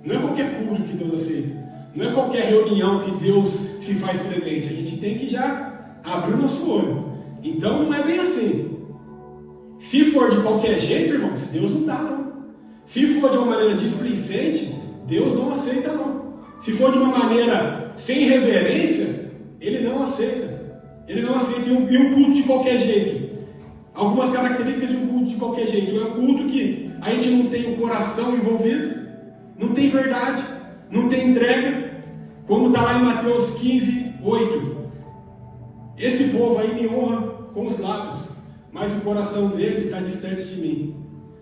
Não é qualquer culto que Deus aceita. Não é qualquer reunião que Deus se faz presente. A gente tem que já abrir o nosso olho. Então não é bem assim. Se for de qualquer jeito, irmãos, Deus não dá, não. Se for de uma maneira displicente, Deus não aceita, não. Se for de uma maneira sem reverência, Ele não aceita. Ele não aceita. E um culto de qualquer jeito. algumas características de um culto de qualquer jeito. É um culto que a gente não tem o coração envolvido, não tem verdade, não tem entrega, como está lá em Mateus 15, 8. Esse povo aí me honra com os lábios, mas o coração deles está distante de mim.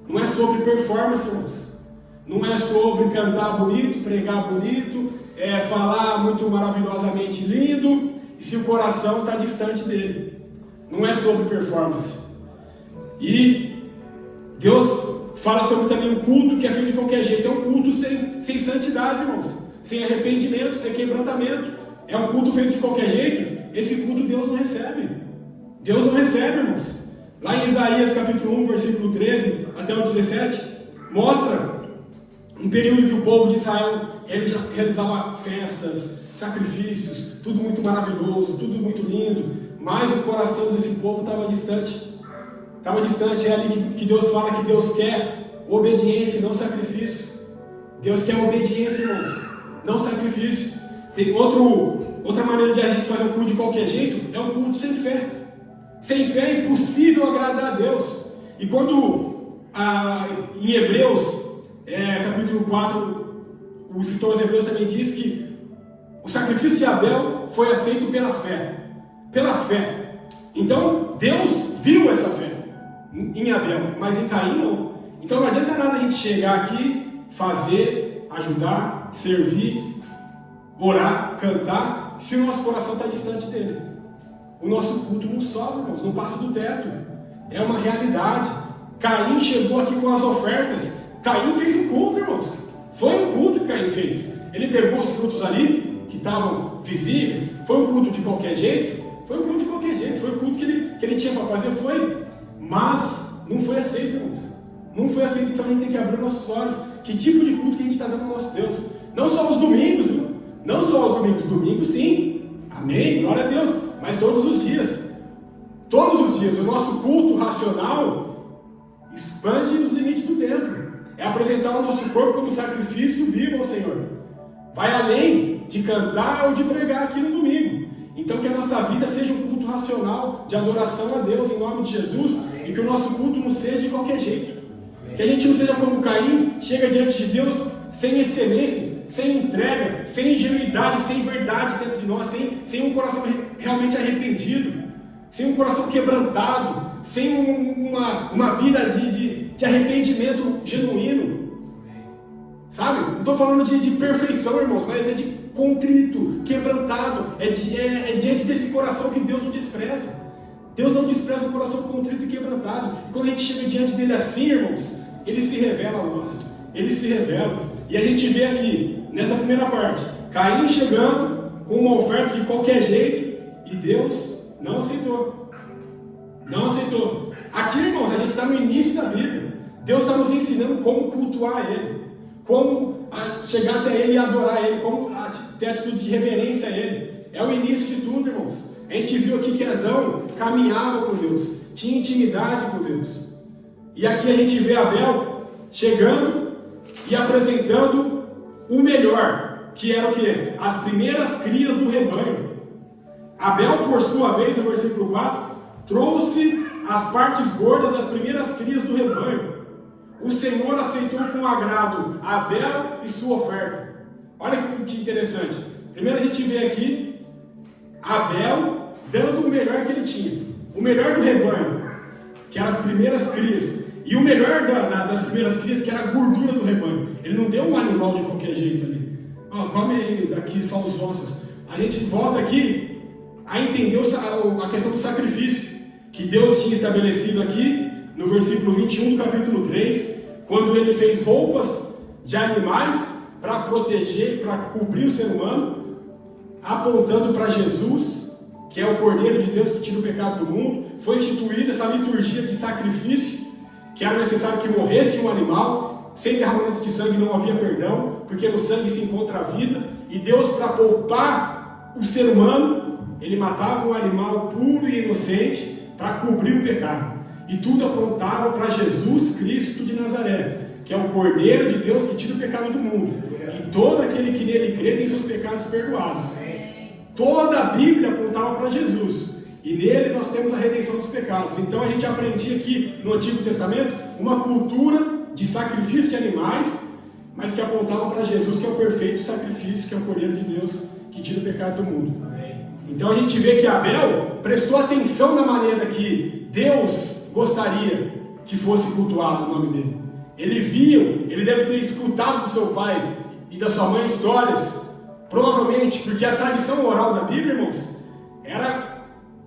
Não é sobre performance, irmãos. Não é sobre cantar bonito, pregar bonito, falar muito maravilhosamente lindo, e se o coração está distante dele. Não é sobre performance. E Deus fala sobre também um culto que é feito de qualquer jeito. É um culto sem santidade, irmãos. Sem arrependimento, sem quebrantamento. É um culto feito de qualquer jeito. Esse culto Deus não recebe. Deus não recebe, irmãos. Lá em Isaías capítulo 1, versículo 13 até o 17, mostra um período que o povo de Israel realizava festas, sacrifícios, tudo muito maravilhoso, tudo muito lindo, mas o coração desse povo estava distante. Estava distante. É ali que Deus fala que Deus quer obediência e não sacrifício. Deus quer obediência, irmãos, não sacrifício. Tem outra maneira de a gente fazer um culto de qualquer jeito, é um culto sem fé. Sem fé é impossível agradar a Deus. E quando em Hebreus, capítulo 4, o escritor aos Hebreus também diz que o sacrifício de Abel foi aceito pela fé. Pela fé. Então, Deus viu essa fé em Abel, mas em Caim não. Então não adianta nada a gente chegar aqui, fazer, ajudar, servir, orar, cantar, se o nosso coração está distante dele. O nosso culto não sobe, irmãos, não passa do teto. É uma realidade. Caim chegou aqui com as ofertas. Caim fez um culto, irmãos. Foi um culto que Caim fez. Ele pegou os frutos ali, que estavam visíveis. Foi um culto de qualquer jeito? Foi um culto de qualquer jeito. Foi o culto que ele tinha para fazer, foi. Mas não foi aceito, irmãos. Não foi aceito. Então a gente tem que abrir nossos olhos. Que tipo de culto que a gente está dando ao nosso Deus? Não só os domingos, irmão. Não só os domingos. Domingos sim. Amém, glória a Deus. Mas todos os dias. Todos os dias. O nosso culto racional expande os limites do templo. É apresentar o nosso corpo como sacrifício vivo ao Senhor. Vai além de cantar ou de pregar aqui no domingo. Então que a nossa vida seja um culto racional de adoração a Deus em nome de Jesus. E que o nosso culto não seja de qualquer jeito. Que a gente não seja como Caim, chega diante de Deus sem excelência, sem entrega, sem ingenuidade, sem verdade dentro de nós, sem um coração realmente arrependido, sem um coração quebrantado, sem uma vida de arrependimento genuíno. Sabe? Não estou falando de perfeição, irmãos, mas é de contrito, quebrantado. É diante desse coração que Deus não despreza. Deus não despreza o coração contrito e quebrantado. E quando a gente chega diante dele assim, irmãos, ele se revela a nós. Ele se revela. E a gente vê aqui, nessa primeira parte, Caim chegando com uma oferta de qualquer jeito e Deus não aceitou. Não aceitou. Aqui, irmãos, a gente está no início da Bíblia. Deus está nos ensinando como cultuar Ele, como chegar até Ele e adorar Ele, como ter atitude de reverência a Ele. É o início de tudo, irmãos. A gente viu aqui que Adão caminhava com Deus, tinha intimidade com Deus. E aqui a gente vê Abel chegando e apresentando o melhor, que era o quê? As primeiras crias do rebanho. Abel, por sua vez, no versículo 4, trouxe as partes gordas das primeiras crias do rebanho. O Senhor aceitou com agrado Abel e sua oferta. Olha que interessante. Primeiro a gente vê aqui Abel dando o melhor que ele tinha. O melhor do rebanho, que eram as primeiras crias. E o melhor das primeiras crias, que era a gordura do rebanho. Ele não deu um animal de qualquer jeito ali. Come aí, daqui só os ossos. A gente volta aqui a entender a questão do sacrifício que Deus tinha estabelecido aqui no versículo 21 do capítulo 3, quando ele fez roupas de animais para proteger, para cobrir o ser humano, apontando para Jesus, que é o Cordeiro de Deus que tira o pecado do mundo. Foi instituída essa liturgia de sacrifício, que era necessário que morresse um animal. Sem derramamento de sangue não havia perdão, porque no sangue se encontra a vida. E Deus, para poupar o ser humano, ele matava um animal puro e inocente para cobrir o pecado. E tudo apontava para Jesus Cristo de Nazaré, que é o Cordeiro de Deus que tira o pecado do mundo. E todo aquele que nele crê tem seus pecados perdoados. Toda a Bíblia apontava para Jesus. E nele nós temos a redenção dos pecados. Então a gente aprendia aqui no Antigo Testamento uma cultura de sacrifício de animais, mas que apontavam para Jesus, que é o perfeito sacrifício, que é o Cordeiro de Deus, que tira o pecado do mundo. Então a gente vê que Abel prestou atenção na maneira que Deus gostaria que fosse cultuado o nome dele. Ele viu, ele deve ter escutado do seu pai e da sua mãe histórias, provavelmente, porque a tradição oral da Bíblia, irmãos, era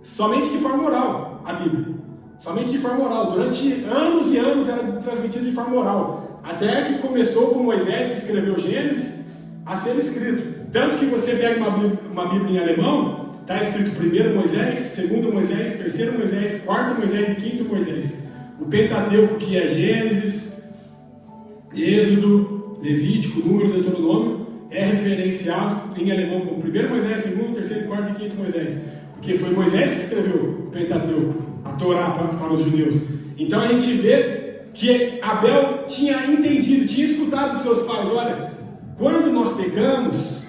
somente de forma oral, a Bíblia. Somente de forma oral. Durante anos e anos era transmitida de forma oral. Até que começou com Moisés, que escreveu Gênesis, a ser escrito. Tanto que você pega uma Bíblia em alemão, está escrito 1 Moisés, 2 Moisés, 3 Moisés, 4 Moisés e 5 Moisés. O Pentateuco, que é Gênesis, Êxodo, Levítico, Números, Deuteronômio, é referenciado em alemão como 1 Moisés, 2, 3, 4 e 5 Moisés. Porque foi Moisés que escreveu o Pentateuco, a Torá para os judeus. Então a gente vê que Abel tinha entendido, tinha escutado dos seus pais: olha, quando nós pecamos,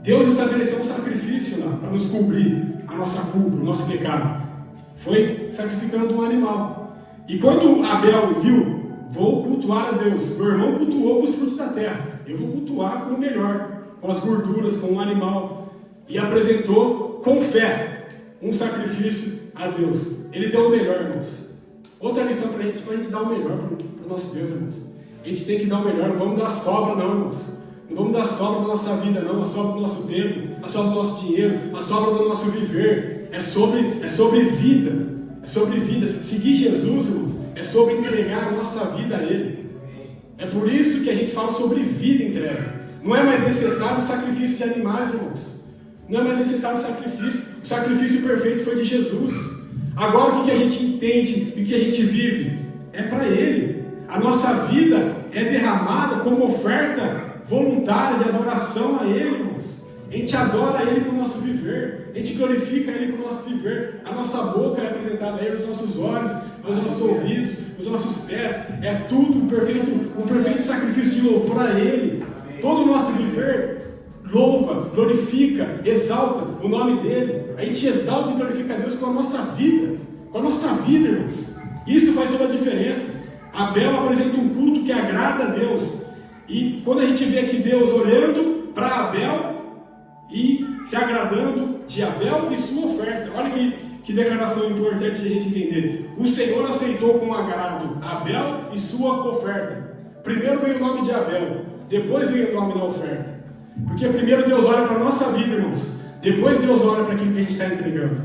Deus estabeleceu um sacrifício lá para nos cobrir a nossa culpa, o nosso pecado. Foi sacrificando um animal. E quando Abel viu, vou cultuar a Deus, meu irmão cultuou com os frutos da terra, eu vou cultuar com o melhor, com as gorduras, com o animal. E apresentou com fé um sacrifício a Deus. Ele deu o melhor, irmãos. Outra lição para a gente dar o melhor para o nosso Deus, irmãos. A gente tem que dar o melhor, não vamos dar sobra não, irmãos. Não vamos dar sobra da nossa vida não, a sobra do nosso tempo, a sobra do nosso dinheiro, a sobra do nosso viver. É sobre vida, é sobre vida. Seguir Jesus, irmãos, é sobre entregar a nossa vida a Ele. É por isso que a gente fala sobre vida entregue. Não é mais necessário o sacrifício de animais, irmãos. Não é mais necessário o sacrifício perfeito foi de Jesus. Agora o que a gente entende e o que a gente vive é para Ele. A nossa vida é derramada como oferta voluntária de adoração a Ele, irmãos. A gente adora Ele com o nosso viver, a gente glorifica Ele com o nosso viver. A nossa boca é apresentada a Ele, os nossos olhos, os nossos ouvidos, os nossos pés, é tudo um perfeito sacrifício de louvor a Ele. Todo o nosso viver louva, glorifica, exalta o nome dEle. A gente exalta e glorifica a Deus com a nossa vida, irmãos. Isso faz toda a diferença. Abel apresenta um culto que agrada a Deus. E quando a gente vê aqui Deus olhando para Abel e se agradando de Abel e sua oferta, olha que declaração importante de a gente entender. O Senhor aceitou com agrado Abel e sua oferta. Primeiro veio o nome de Abel, depois veio o nome da oferta. Porque primeiro Deus olha para a nossa vida, irmãos. Depois Deus olha para aquilo que a gente está entregando.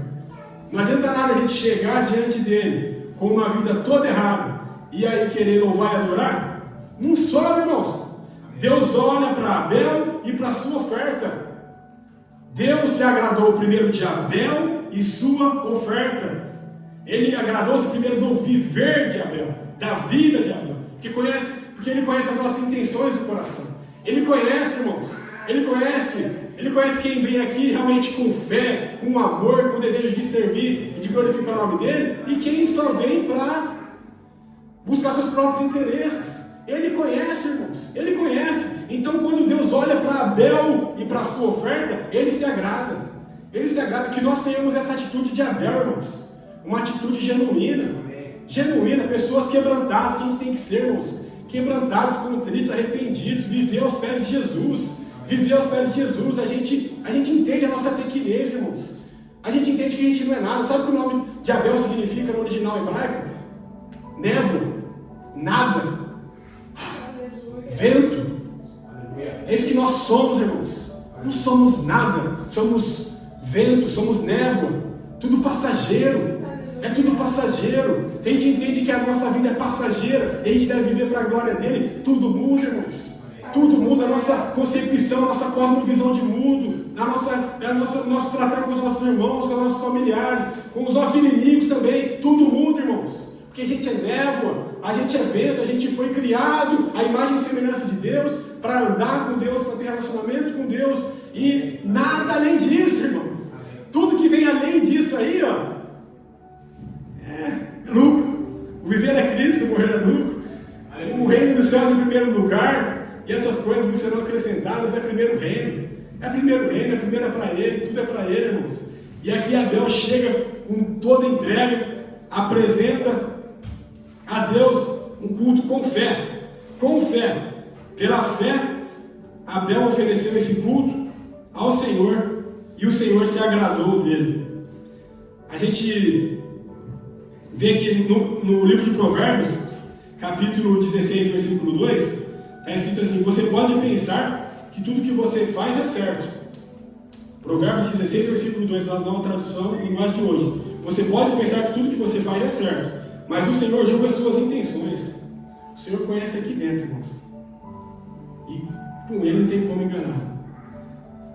Não adianta nada a gente chegar diante dele com uma vida toda errada e aí querer louvar e adorar. Não sobra, irmãos. Deus olha para Abel e para a sua oferta. Deus se agradou primeiro de Abel e sua oferta. Ele agradou-se primeiro do viver de Abel, da vida de Abel. Porque ele conhece as nossas intenções do coração. Ele conhece, irmãos. Ele conhece quem vem aqui realmente com fé, com amor, com desejo de servir e de glorificar o nome dele, e quem só vem para buscar seus próprios interesses. Ele conhece, irmãos, ele conhece. Então quando Deus olha para Abel e para a sua oferta, ele se agrada que nós tenhamos essa atitude de Abel, irmãos, uma atitude genuína, pessoas quebrantadas que a gente tem que ser, irmãos, quebrantados, contritos, arrependidos, viver aos pés de Jesus. A gente entende a nossa pequenez, irmãos. A gente entende que a gente não é nada. Sabe o que o nome de Abel significa no original hebraico? Névoa, nada, vento. É isso que nós somos, irmãos. Não somos nada, somos vento, somos névoa. Tudo passageiro. É tudo passageiro. A gente entende que a nossa vida é passageira e a gente deve viver para a glória dele. Tudo muda, irmãos. Tudo muda, a nossa concepção, a nossa cosmovisão de mundo, nosso tratar com os nossos irmãos, com os nossos familiares, com os nossos inimigos também. Tudo muda, irmãos. Porque a gente é névoa, a gente é vento, a gente foi criado à imagem e semelhança de Deus para andar com Deus, para ter relacionamento com Deus. E nada além disso, irmãos. Tudo que vem além disso aí, ó, é lucro. O viver é Cristo, o morrer é lucro. O reino dos céus em primeiro lugar. E essas coisas serão acrescentadas. É primeiro reino, é primeiro para Ele, tudo é para Ele, irmãos. E aqui Abel chega com toda entrega, apresenta a Deus um culto com fé. Com fé. Pela fé, Abel ofereceu esse culto ao Senhor e o Senhor se agradou dele. A gente vê que no livro de Provérbios, capítulo 16, versículo 2, está escrito assim: você pode pensar que tudo que você faz é certo. Provérbios 16, versículo 2, na nova tradução, linguagem de hoje. Você pode pensar que tudo que você faz é certo, mas o Senhor julga as suas intenções. O Senhor conhece aqui dentro, irmãos. E com Ele não tem como enganar.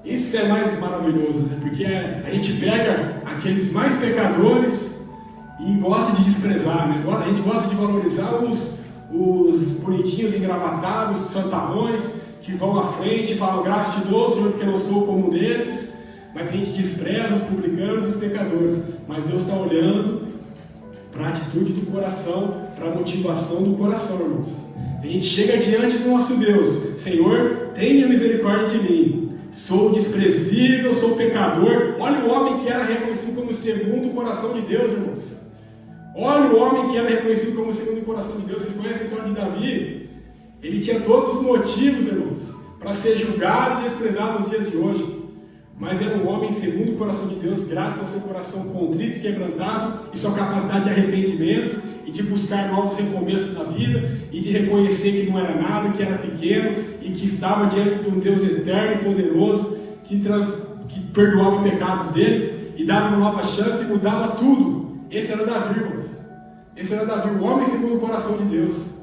Isso é mais maravilhoso, né? Porque a gente pega aqueles mais pecadores e gosta de desprezar, né? A gente gosta de valorizar os bonitinhos engravatados, santarrões, que vão à frente e falam: graças te dou, Senhor, porque eu não sou como um desses. Mas a gente despreza os publicanos e os pecadores. Mas Deus está olhando para a atitude do coração, para a motivação do coração, irmãos. A gente chega diante do nosso Deus: Senhor, tenha misericórdia de mim. Sou desprezível, sou pecador. Olha o homem que era reconhecido como segundo o coração de Deus, irmãos. Olha o homem que era reconhecido como segundo o coração de Deus. Vocês conhecem a história de Davi? Ele tinha todos os motivos, irmãos, para ser julgado e desprezado nos dias de hoje. Mas era um homem segundo o coração de Deus, graças ao seu coração contrito e quebrantado, e sua capacidade de arrependimento, e de buscar novos recomeços na vida, e de reconhecer que não era nada, que era pequeno, e que estava diante de um Deus eterno e poderoso, que perdoava os pecados dele, e dava uma nova chance e mudava tudo. Esse era Davi, irmãos. Esse era Davi, o homem segundo o coração de Deus.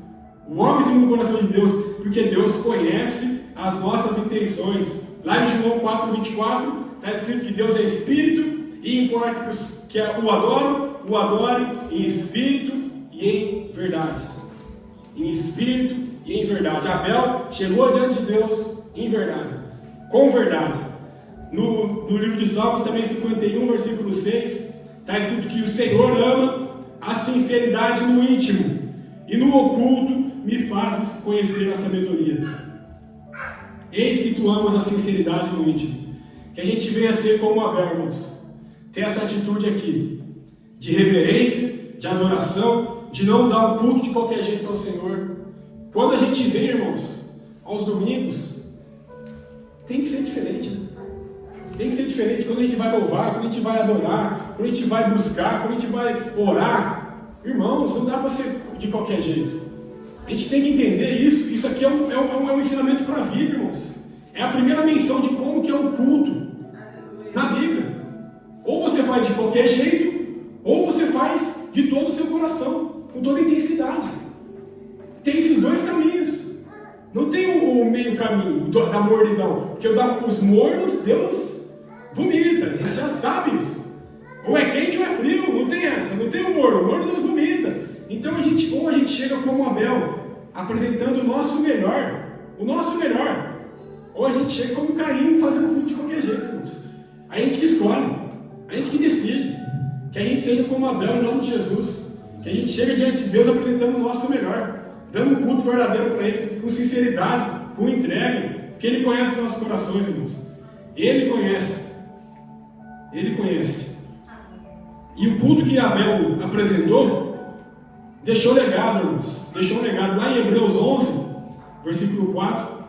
O homem segundo o coração de Deus, porque Deus conhece as nossas intenções. Lá em João 4,24, está escrito que Deus é Espírito, e importa que o adore em Espírito e em verdade. Em Espírito e em verdade. Abel chegou diante de Deus em verdade, com verdade. No livro de Salmos, também 51, versículo 6, está escrito que o Senhor ama a sinceridade no íntimo, e no oculto me fazes conhecer a sabedoria. Eis que tu amas a sinceridade no íntimo. Que a gente venha ser como Abel, irmãos. Ter essa atitude aqui, de reverência, de adoração, de não dar um culto de qualquer jeito ao Senhor. Quando a gente vem, irmãos, aos domingos, tem que ser diferente, né? Tem que ser diferente quando a gente vai louvar, quando a gente vai adorar, quando a gente vai buscar, quando a gente vai orar. Irmãos, não dá para ser de qualquer jeito. A gente tem que entender isso. Isso aqui é um ensinamento para a vida, irmãos. É a primeira menção de como que é um culto na Bíblia. Ou você faz de qualquer jeito, ou você faz de todo o seu coração, com toda a intensidade. Tem esses dois caminhos. Não tem o meio caminho da mornidão. Porque os mornos, Deus vomita. A gente já sabe isso. Ou é quente ou é frio. Não tem essa. Não tem o morno. O morno Deus vomita. Então, ou a gente chega como Abel, apresentando o nosso melhor, ou a gente chega como Caim, fazendo culto de qualquer jeito, irmãos. A gente que escolhe, a gente que decide, que a gente seja como Abel em nome de Jesus, que a gente chega diante de Deus apresentando o nosso melhor, dando um culto verdadeiro para Ele, com sinceridade, com entrega, porque Ele conhece nossos corações, irmãos. Ele conhece. E o culto que Abel apresentou deixou legado, irmãos. Deixou legado. Lá em Hebreus 11, versículo 4,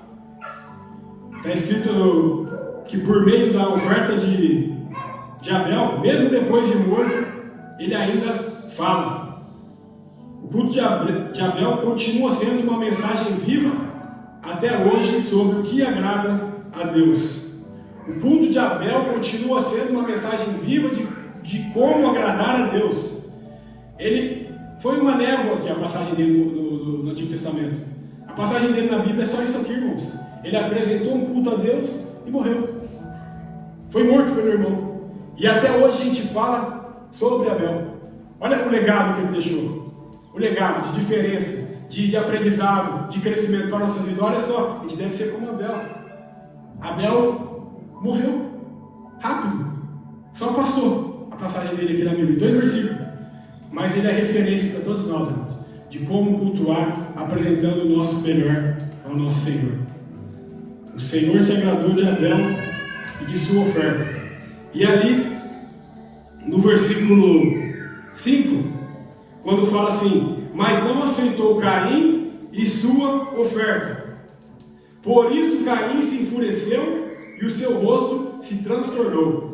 está escrito que por meio da oferta de Abel, mesmo depois de morto, ele ainda fala. O culto de Abel continua sendo uma mensagem viva até hoje sobre o que agrada a Deus. O culto de Abel continua sendo uma mensagem viva de como agradar a Deus. Ele foi uma névoa aqui, a passagem dele no Antigo Testamento. A passagem dele na Bíblia é só isso aqui, irmãos. Ele apresentou um culto a Deus e morreu. Foi morto pelo irmão. E até hoje a gente fala sobre Abel. Olha o legado que ele deixou. O legado de diferença, de aprendizado, de crescimento para a nossa vida. Olha só, a gente deve ser como Abel. Abel morreu rápido. Só passou a passagem dele aqui na Bíblia. 2 versículos. Mas ele é referência para todos nós, irmãos, de como cultuar, apresentando o nosso melhor ao nosso Senhor. O Senhor se agradou de Abel e de sua oferta. E ali, no versículo 5, quando fala assim: mas não aceitou Caim e sua oferta. Por isso Caim se enfureceu e o seu rosto se transtornou.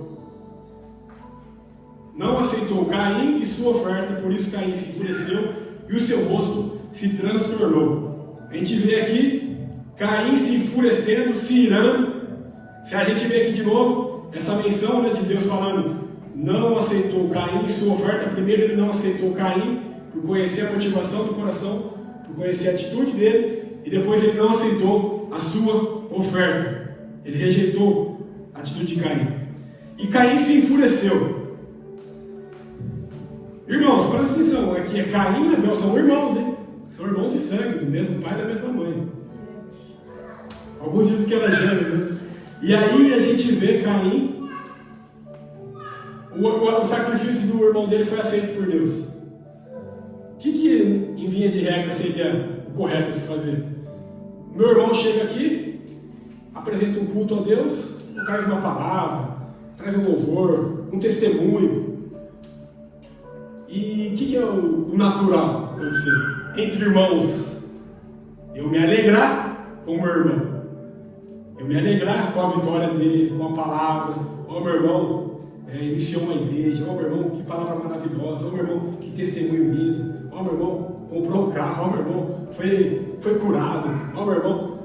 Não aceitou Caim e sua oferta, por isso Caim se enfureceu e o seu rosto se transtornou. A gente vê aqui Caim se enfurecendo, se irando. Se a gente vê aqui de novo essa menção, né, de Deus falando: não aceitou Caim e sua oferta. Primeiro ele não aceitou Caim por conhecer a motivação do coração, por conhecer a atitude dele, e depois ele não aceitou a sua oferta. Ele rejeitou a atitude de Caim. E Caim se enfureceu. Irmãos, presta atenção, aqui Caim e Abel são irmãos, hein? São irmãos de sangue, do mesmo pai e da mesma mãe. Alguns dizem que era gêmeo, né? E aí a gente vê Caim, o sacrifício do irmão dele foi aceito por Deus. O que em via de regra seria o correto a se fazer? O meu irmão chega aqui, apresenta um culto a Deus, traz uma palavra, traz um louvor, um testemunho. E o que é o natural para você? Entre irmãos, eu me alegrar com o meu irmão. Eu me alegrar com a vitória dele, com a palavra. Ó, meu irmão, iniciou uma igreja. Ó, meu irmão, que palavra maravilhosa. Ó, meu irmão, que testemunho lindo. Ó, meu irmão, comprou um carro. Ó, meu irmão, foi curado. Ó, meu irmão,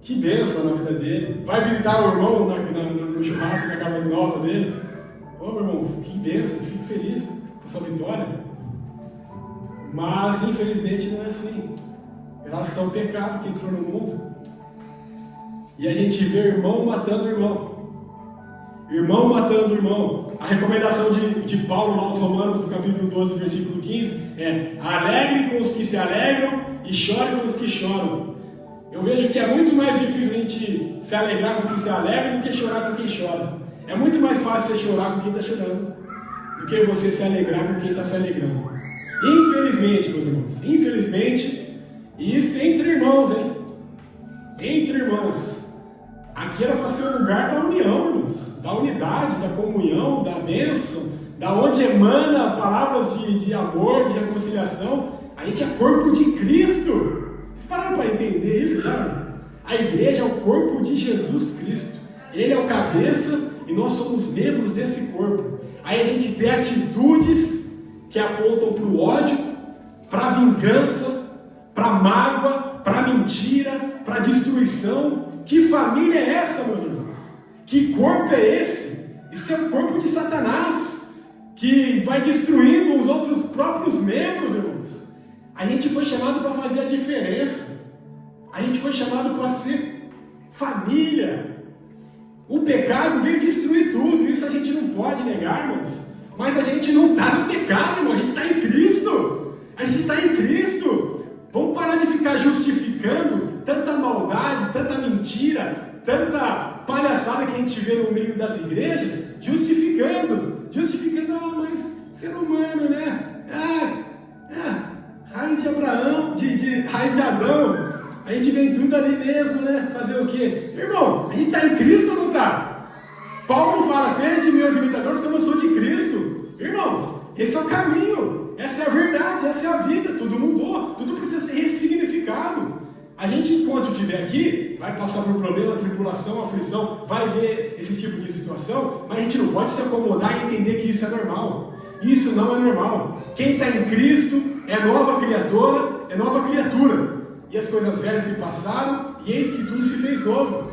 que bênção na vida dele. Vai visitar o irmão no churrasco na casa nova dele. Ó, meu irmão, que bênção, fico feliz com essa vitória. Mas, infelizmente, não é assim. Graças ao pecado que entrou no mundo. E a gente vê irmão matando irmão. Irmão matando irmão. A recomendação de Paulo lá aos Romanos, no capítulo 12, versículo 15, é: alegre com os que se alegram e chore com os que choram. Eu vejo que é muito mais difícil a gente se alegrar com quem se alegra do que chorar com quem chora. É muito mais fácil você chorar com quem está chorando do que você se alegrar com quem está se alegrando. Infelizmente, meus irmãos, infelizmente, e isso entre irmãos, hein? Entre irmãos. Aqui era para ser o lugar da união, irmãos, da unidade, da comunhão, da bênção, da onde emana palavras de amor, de reconciliação. A gente é corpo de Cristo. Vocês pararam para entender isso já? A igreja é o corpo de Jesus Cristo. Ele é o cabeça e nós somos membros desse corpo. Aí a gente tem atitudes que apontam para o ódio, para a vingança, para a mágoa, para a mentira, para a destruição. Que família é essa, meus irmãos? Que corpo é esse? Isso é o corpo de Satanás, que vai destruindo os outros próprios membros, irmãos. A gente foi chamado para fazer a diferença. A gente foi chamado para ser família. O pecado veio destruir tudo. Isso a gente não pode negar, irmãos. Mas a gente não está no pecado, irmão. A gente está em Cristo. A gente está em Cristo. Vamos parar de ficar justificando tanta maldade, tanta mentira, tanta palhaçada que a gente vê no meio das igrejas, justificando, mas ser humano, né? Raiz de Abraão, de raiz de Adão, a gente vem tudo ali mesmo, né? Fazer o quê? Irmão, a gente está em Cristo ou não está? Paulo fala: sede meus imitadores como eu sou de Cristo. Irmãos, esse é o caminho, essa é a verdade, essa é a vida, tudo mudou, tudo precisa ser ressignificado. A gente, enquanto estiver aqui, vai passar por problema, tribulação, aflição, vai ver esse tipo de situação, mas a gente não pode se acomodar e entender que isso é normal. Isso não é normal. Quem está em Cristo é nova criatura. E as coisas velhas se passaram, e eis que tudo se fez novo.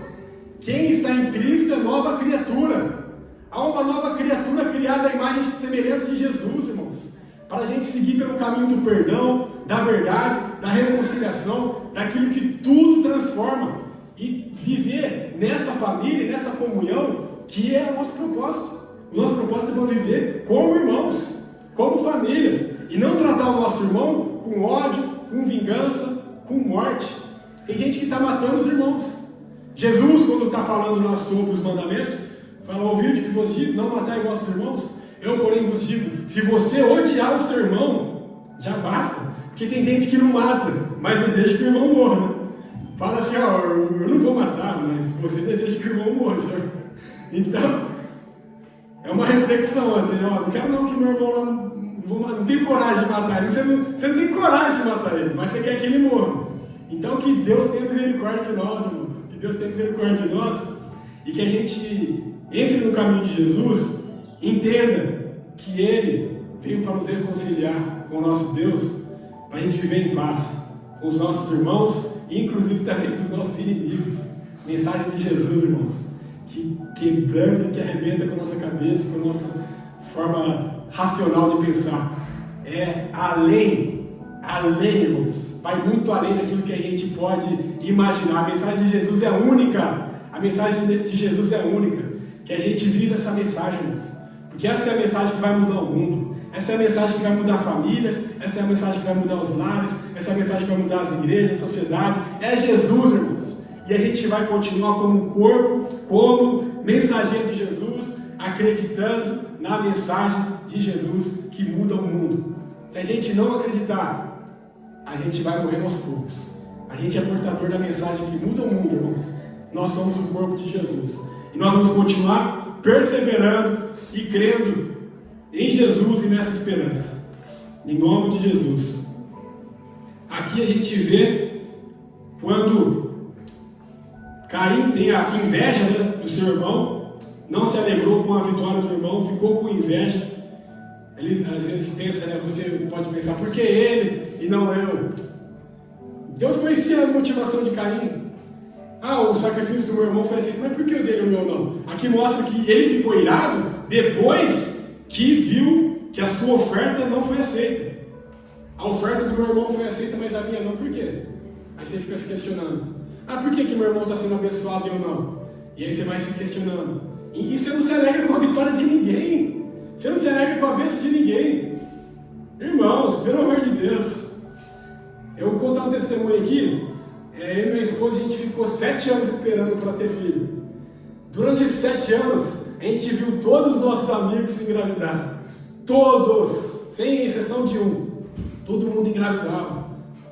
Quem está em Cristo é nova criatura. Há uma nova criatura criada à imagem e semelhança de Jesus, irmãos. Para a gente seguir pelo caminho do perdão, da verdade, da reconciliação, daquilo que tudo transforma. E viver nessa família, nessa comunhão, que é o nosso propósito. O nosso propósito é para viver como irmãos, como família. E não tratar o nosso irmão com ódio, com vingança, com morte. Tem gente que está matando os irmãos. Jesus, quando está falando lá sobre os mandamentos, fala: ouvir que vos digo, não matai vossos irmãos. Eu, porém, vos digo, se você odiar o seu irmão, já basta. Porque tem gente que não mata, mas deseja que o irmão morra, né? Fala assim: ó, eu não vou matar, mas você deseja que o irmão morra, sabe? Então, É uma reflexão antes, né? Não quero não que meu irmão lá não tem coragem de matar ele. Você não tem coragem de matar ele, mas você quer que ele morra. Então que Deus tenha misericórdia de nós, irmãos. Que Deus tenha misericórdia de nós e que a gente entre no caminho de Jesus, entenda que Ele veio para nos reconciliar com o nosso Deus, para a gente viver em paz com os nossos irmãos e inclusive também com os nossos inimigos. Mensagem de Jesus, irmãos, que quebrando, que arrebenta com a nossa cabeça, com a nossa forma racional de pensar. É além, irmãos, vai muito além daquilo que a gente pode imaginar. A mensagem de Jesus é única. A mensagem de Jesus é única. Que a gente viva essa mensagem, irmãos. Porque essa é a mensagem que vai mudar o mundo. Essa é a mensagem que vai mudar famílias. Essa é a mensagem que vai mudar os lares. Essa é a mensagem que vai mudar as igrejas, a sociedade. É Jesus, irmãos. E a gente vai continuar como corpo, como mensageiro de Jesus, acreditando na mensagem de Jesus que muda o mundo. Se a gente não acreditar, a gente vai morrer aos poucos. A gente é portador da mensagem que muda o mundo, irmãos. Nós somos o corpo de Jesus. E nós vamos continuar perseverando e crendo em Jesus e nessa esperança. Em nome de Jesus. Aqui a gente vê quando Caim tem a inveja, né, do seu irmão, não se alegrou com a vitória do irmão, ficou com inveja. Ele às vezes pensa, né, você pode pensar, por que ele e não eu? Deus conhecia a motivação de Caim. O sacrifício do meu irmão foi aceito, mas por que o dele e o meu não? Aqui mostra que ele ficou irado depois que viu que a sua oferta não foi aceita. A oferta do meu irmão foi aceita, mas a minha não, por quê? Aí você fica se questionando. Por que meu irmão está sendo abençoado e eu não? E aí você vai se questionando. E você não se alegra com a vitória de ninguém. Você não se alegra com a bênção de ninguém. Irmãos, pelo amor de Deus. Eu vou contar um testemunho aqui. Eu e minha esposa, a gente ficou 7 anos esperando para ter filho. Durante esses 7 anos, a gente viu todos os nossos amigos se engravidar. Todos, sem exceção de um. Todo mundo engravidava.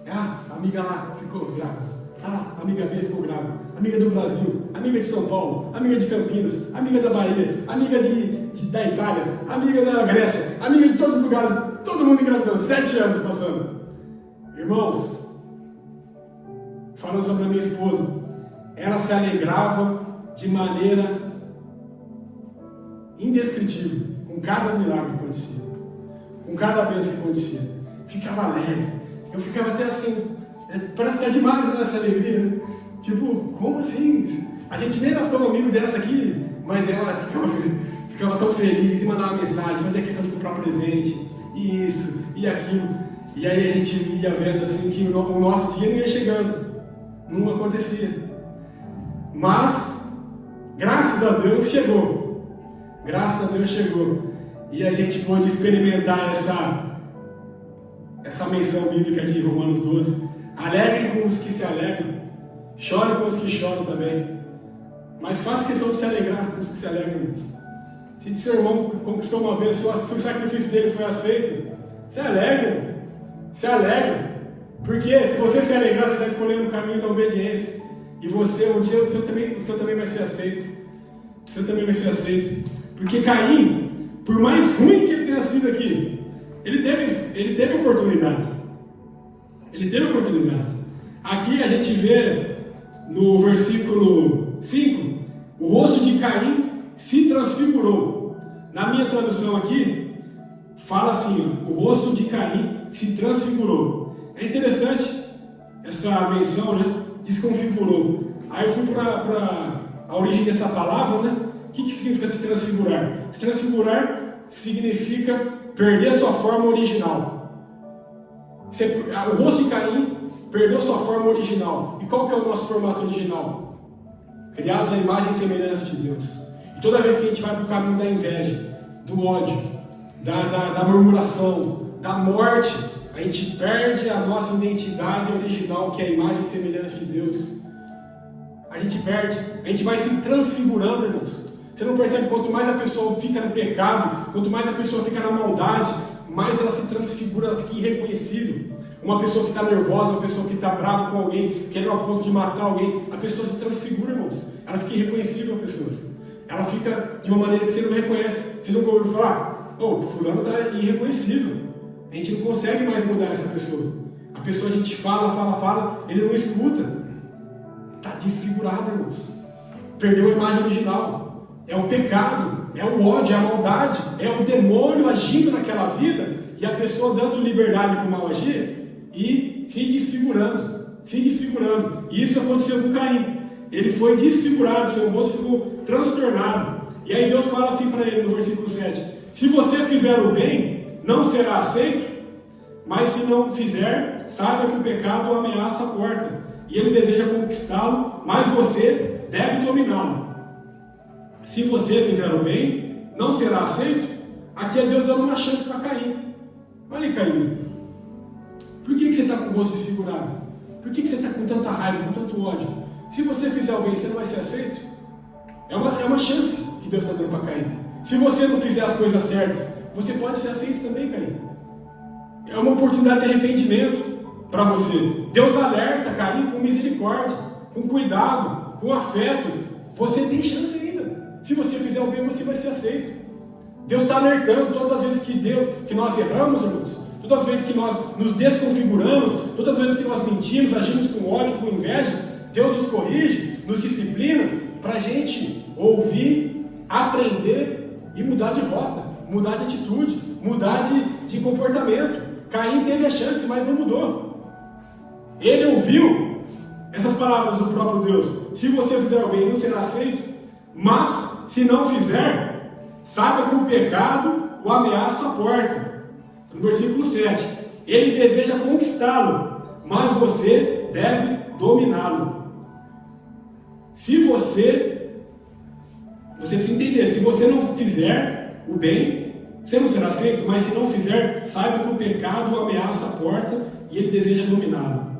A amiga lá ficou grávida. A amiga B ficou grávida. Amiga do Brasil, amiga de São Paulo, amiga de Campinas, amiga da Bahia, amiga da Itália, amiga da Grécia, amiga de todos os lugares. Todo mundo engravidando. 7 anos passando. Irmãos, falando sobre a minha esposa, ela se alegrava de maneira indescritível com cada milagre que acontecia, com cada bênção que acontecia. Ficava alegre. Eu ficava até assim, parece que está demais nessa alegria, né? Tipo, como assim? A gente nem era tão amigo dessa aqui, mas ela ficava tão feliz e mandava mensagem, fazia questão de comprar presente, e isso, e aquilo. E aí a gente ia vendo assim que o nosso dia não ia chegando. Não acontecia. Mas, graças a Deus, chegou. Graças a Deus chegou. E a gente pôde experimentar essa menção bíblica de Romanos 12. Alegre com os que se alegram. Chore com os que choram também. Mas faça questão de se alegrar com os que se alegram. Se seu irmão conquistou uma bênção, se o sacrifício dele foi aceito, se alegra. Se alegra. Porque se você se alegrar, você está escolhendo o caminho da obediência. E você, um dia, o seu também vai ser aceito. O seu também vai ser aceito. Porque Caim, por mais ruim que ele tenha sido aqui, ele teve oportunidade. Ele teve oportunidade. Aqui a gente vê no versículo 5, o rosto de Caim se transfigurou. Na minha tradução aqui, fala assim, o rosto de Caim se transfigurou. É interessante essa menção, né? Desconfigurou. Aí eu fui para a origem dessa palavra, né? O que significa se transfigurar? Se transfigurar significa perder sua forma original. O rosto de Caim perdeu sua forma original. E qual que é o nosso formato original? Criados à imagem e semelhança de Deus. E toda vez que a gente vai para o caminho da inveja, do ódio, da murmuração, da morte, a gente perde a nossa identidade original, que é a imagem e semelhança de Deus. A gente perde, a gente vai se transfigurando, irmãos. Você não percebe, quanto mais a pessoa fica no pecado, quanto mais a pessoa fica na maldade, mais ela se transfigura, ela fica irreconhecível. Uma pessoa que está nervosa, uma pessoa que está brava com alguém, querendo ao ponto de matar alguém, a pessoa se transfigura, irmãos. Ela fica irreconhecível, pessoas. ela fica de uma maneira que você não reconhece. Vocês não ouviram falar? Fulano está irreconhecível. A gente não consegue mais mudar essa pessoa. A pessoa, a gente fala, ele não escuta. Está desfigurado, irmãos. Perdeu a imagem original. É o pecado, é o ódio, é a maldade, é o demônio agindo naquela vida e a pessoa dando liberdade para o mal agir e se desfigurando. E isso aconteceu com Caim. Ele foi desfigurado, seu rosto ficou transtornado. E aí Deus fala assim para ele no versículo 7: se você fizer o bem, não será aceito, mas se não fizer, saiba que o pecado o ameaça a porta, e ele deseja conquistá-lo, mas você deve dominá-lo. Se você fizer o bem, não será aceito. Aqui é Deus dando uma chance para Caim. Olha aí, Caim, por que você está com o rosto desfigurado? Por que você está com tanta raiva, com tanto ódio? Se você fizer o bem, você não vai ser aceito? É uma chance que Deus está dando para Caim. Se você não fizer as coisas certas, você pode ser aceito também, Caim. É uma oportunidade de arrependimento para você. Deus alerta Caim com misericórdia, com cuidado, com afeto. Você tem chance ainda. Se você fizer o bem, você vai ser aceito. Deus está alertando todas as vezes que nós erramos, irmãos, todas as vezes que nós nos desconfiguramos, todas as vezes que nós mentimos, agimos com ódio, com inveja. Deus nos corrige, nos disciplina, para a gente ouvir, aprender e mudar de rota, mudar de atitude, mudar de comportamento. Caim teve a chance, mas não mudou. Ele ouviu essas palavras do próprio Deus: se você fizer o bem, não será aceito, mas se não fizer, saiba que o pecado o ameaça a porta. No versículo 7, ele deseja conquistá-lo, mas você deve dominá-lo. Se você precisa entender, se você não fizer o bem, você não será aceito, mas se não fizer, saiba que o pecado ameaça a porta e ele deseja dominá-lo.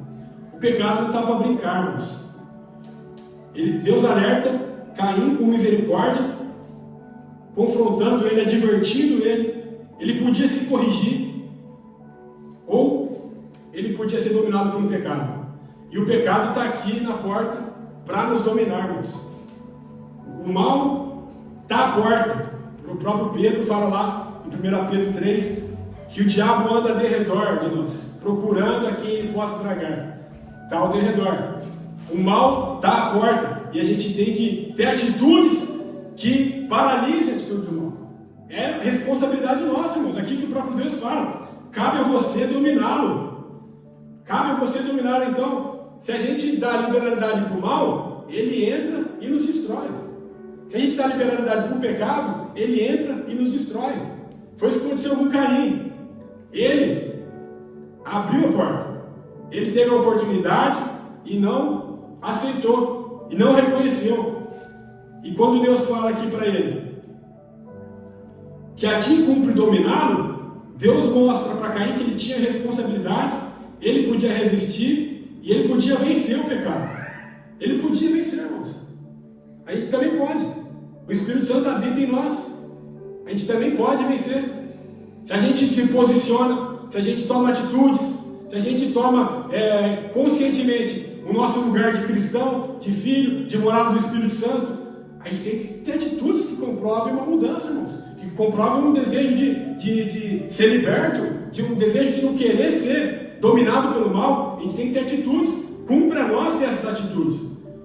O pecado não está para brincar, irmãos. Deus alerta Caim com misericórdia, confrontando ele, advertindo ele. Ele podia se corrigir, ou ele podia ser dominado pelo pecado. E o pecado está aqui na porta para nos dominarmos. O mal está à porta. O próprio Pedro fala lá em 1 Pedro 3 que o diabo anda ao redor de nós, procurando a quem ele possa tragar. Está ao redor. O mal está à porta e a gente tem que ter atitudes que paralisem a atitude do mal. É responsabilidade nossa, irmãos. Aqui que o próprio Deus fala: cabe a você dominá-lo. Cabe a você dominá-lo. Então, se a gente dá liberalidade para o mal, ele entra e nos destrói. Se a gente dá liberalidade para o pecado, ele entra e nos destrói. Foi isso que aconteceu com Caim. Ele abriu a porta. Ele teve a oportunidade e não aceitou, e não reconheceu. E quando Deus fala aqui para ele que a ti cumpre dominá-lo, Deus mostra para Caim que ele tinha responsabilidade, ele podia resistir e ele podia vencer o pecado. Ele podia vencer, irmãos. A gente também pode. O Espírito Santo habita em nós. A gente também pode vencer. Se a gente se posiciona, se a gente toma atitudes, se a gente toma conscientemente o nosso lugar de cristão, de filho, de morada do Espírito Santo, a gente tem que ter atitudes que comprovem uma mudança, irmãos. Que comprovem um desejo de ser liberto, de um desejo de não querer ser dominado pelo mal. A gente tem que ter atitudes. Cumpre a nós ter essas atitudes.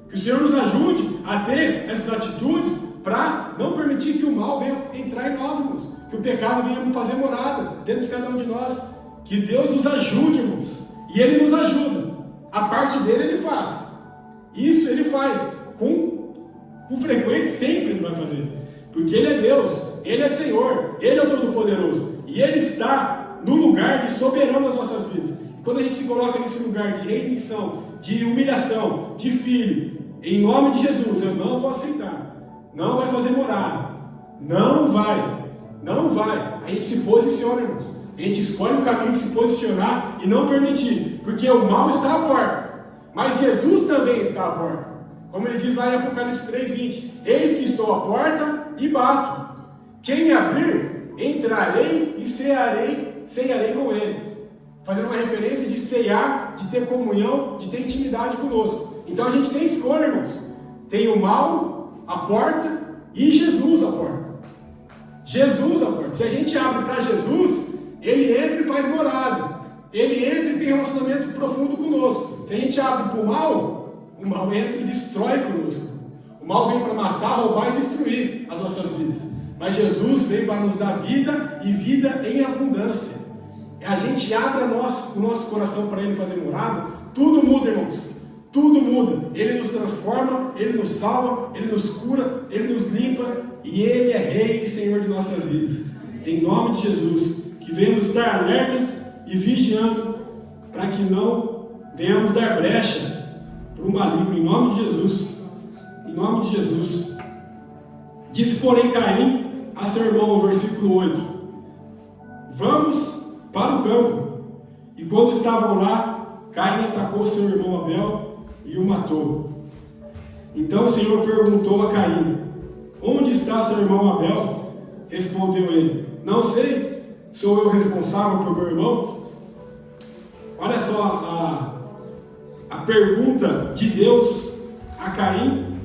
Que o Senhor nos ajude a ter essas atitudes para não permitir que o mal venha entrar em nós, irmãos. Que o pecado venha fazer morada dentro de cada um de nós. Que Deus nos ajude, irmãos. E Ele nos ajuda. A parte dele Ele faz. Isso Ele faz. Com frequência, sempre Ele vai fazer. Porque Ele é Deus. Ele é Senhor. Ele é o Todo-Poderoso. E Ele está no lugar de soberano das nossas vidas. E quando a gente se coloca nesse lugar de redenção, de humilhação, de filho, em nome de Jesus, eu não vou aceitar. Não vai fazer morada. Não vai. Não vai. A gente se posiciona, irmãos. A gente escolhe o caminho de se posicionar e não permitir. Porque o mal está à porta. Mas Jesus também está à porta. Como ele diz lá em Apocalipse 3:20. Eis que estou à porta e bato. Quem me abrir, entrarei e cearei com ele. Fazendo uma referência de cear, de ter comunhão, de ter intimidade conosco. Então a gente tem escolha, irmãos. Tem o mal, a porta, e Jesus a porta. Jesus a porta. Se a gente abre para Jesus, Ele entra e faz morada. Ele entra e tem relacionamento profundo conosco. Se a gente abre para o mal entra e destrói conosco. O mal vem para matar, roubar e destruir as nossas vidas. Mas Jesus veio para nos dar vida e vida em abundância. A gente abre o nosso coração para Ele fazer morada, tudo muda, irmãos. Tudo muda. Ele nos transforma, Ele nos salva, Ele nos cura, Ele nos limpa e Ele é Rei e Senhor de nossas vidas. Em nome de Jesus, que venhamos estar alertas e vigiando para que não venhamos dar brecha para o maligno. Em nome de Jesus. Em nome de Jesus. Disse, porém, Caim a seu irmão, no versículo 8: vamos para o campo. E quando estavam lá, Caim atacou seu irmão Abel e o matou. Então o Senhor perguntou a Caim: onde está seu irmão Abel? Respondeu ele: não sei, sou eu responsável por meu irmão? Olha só a pergunta de Deus a Caim,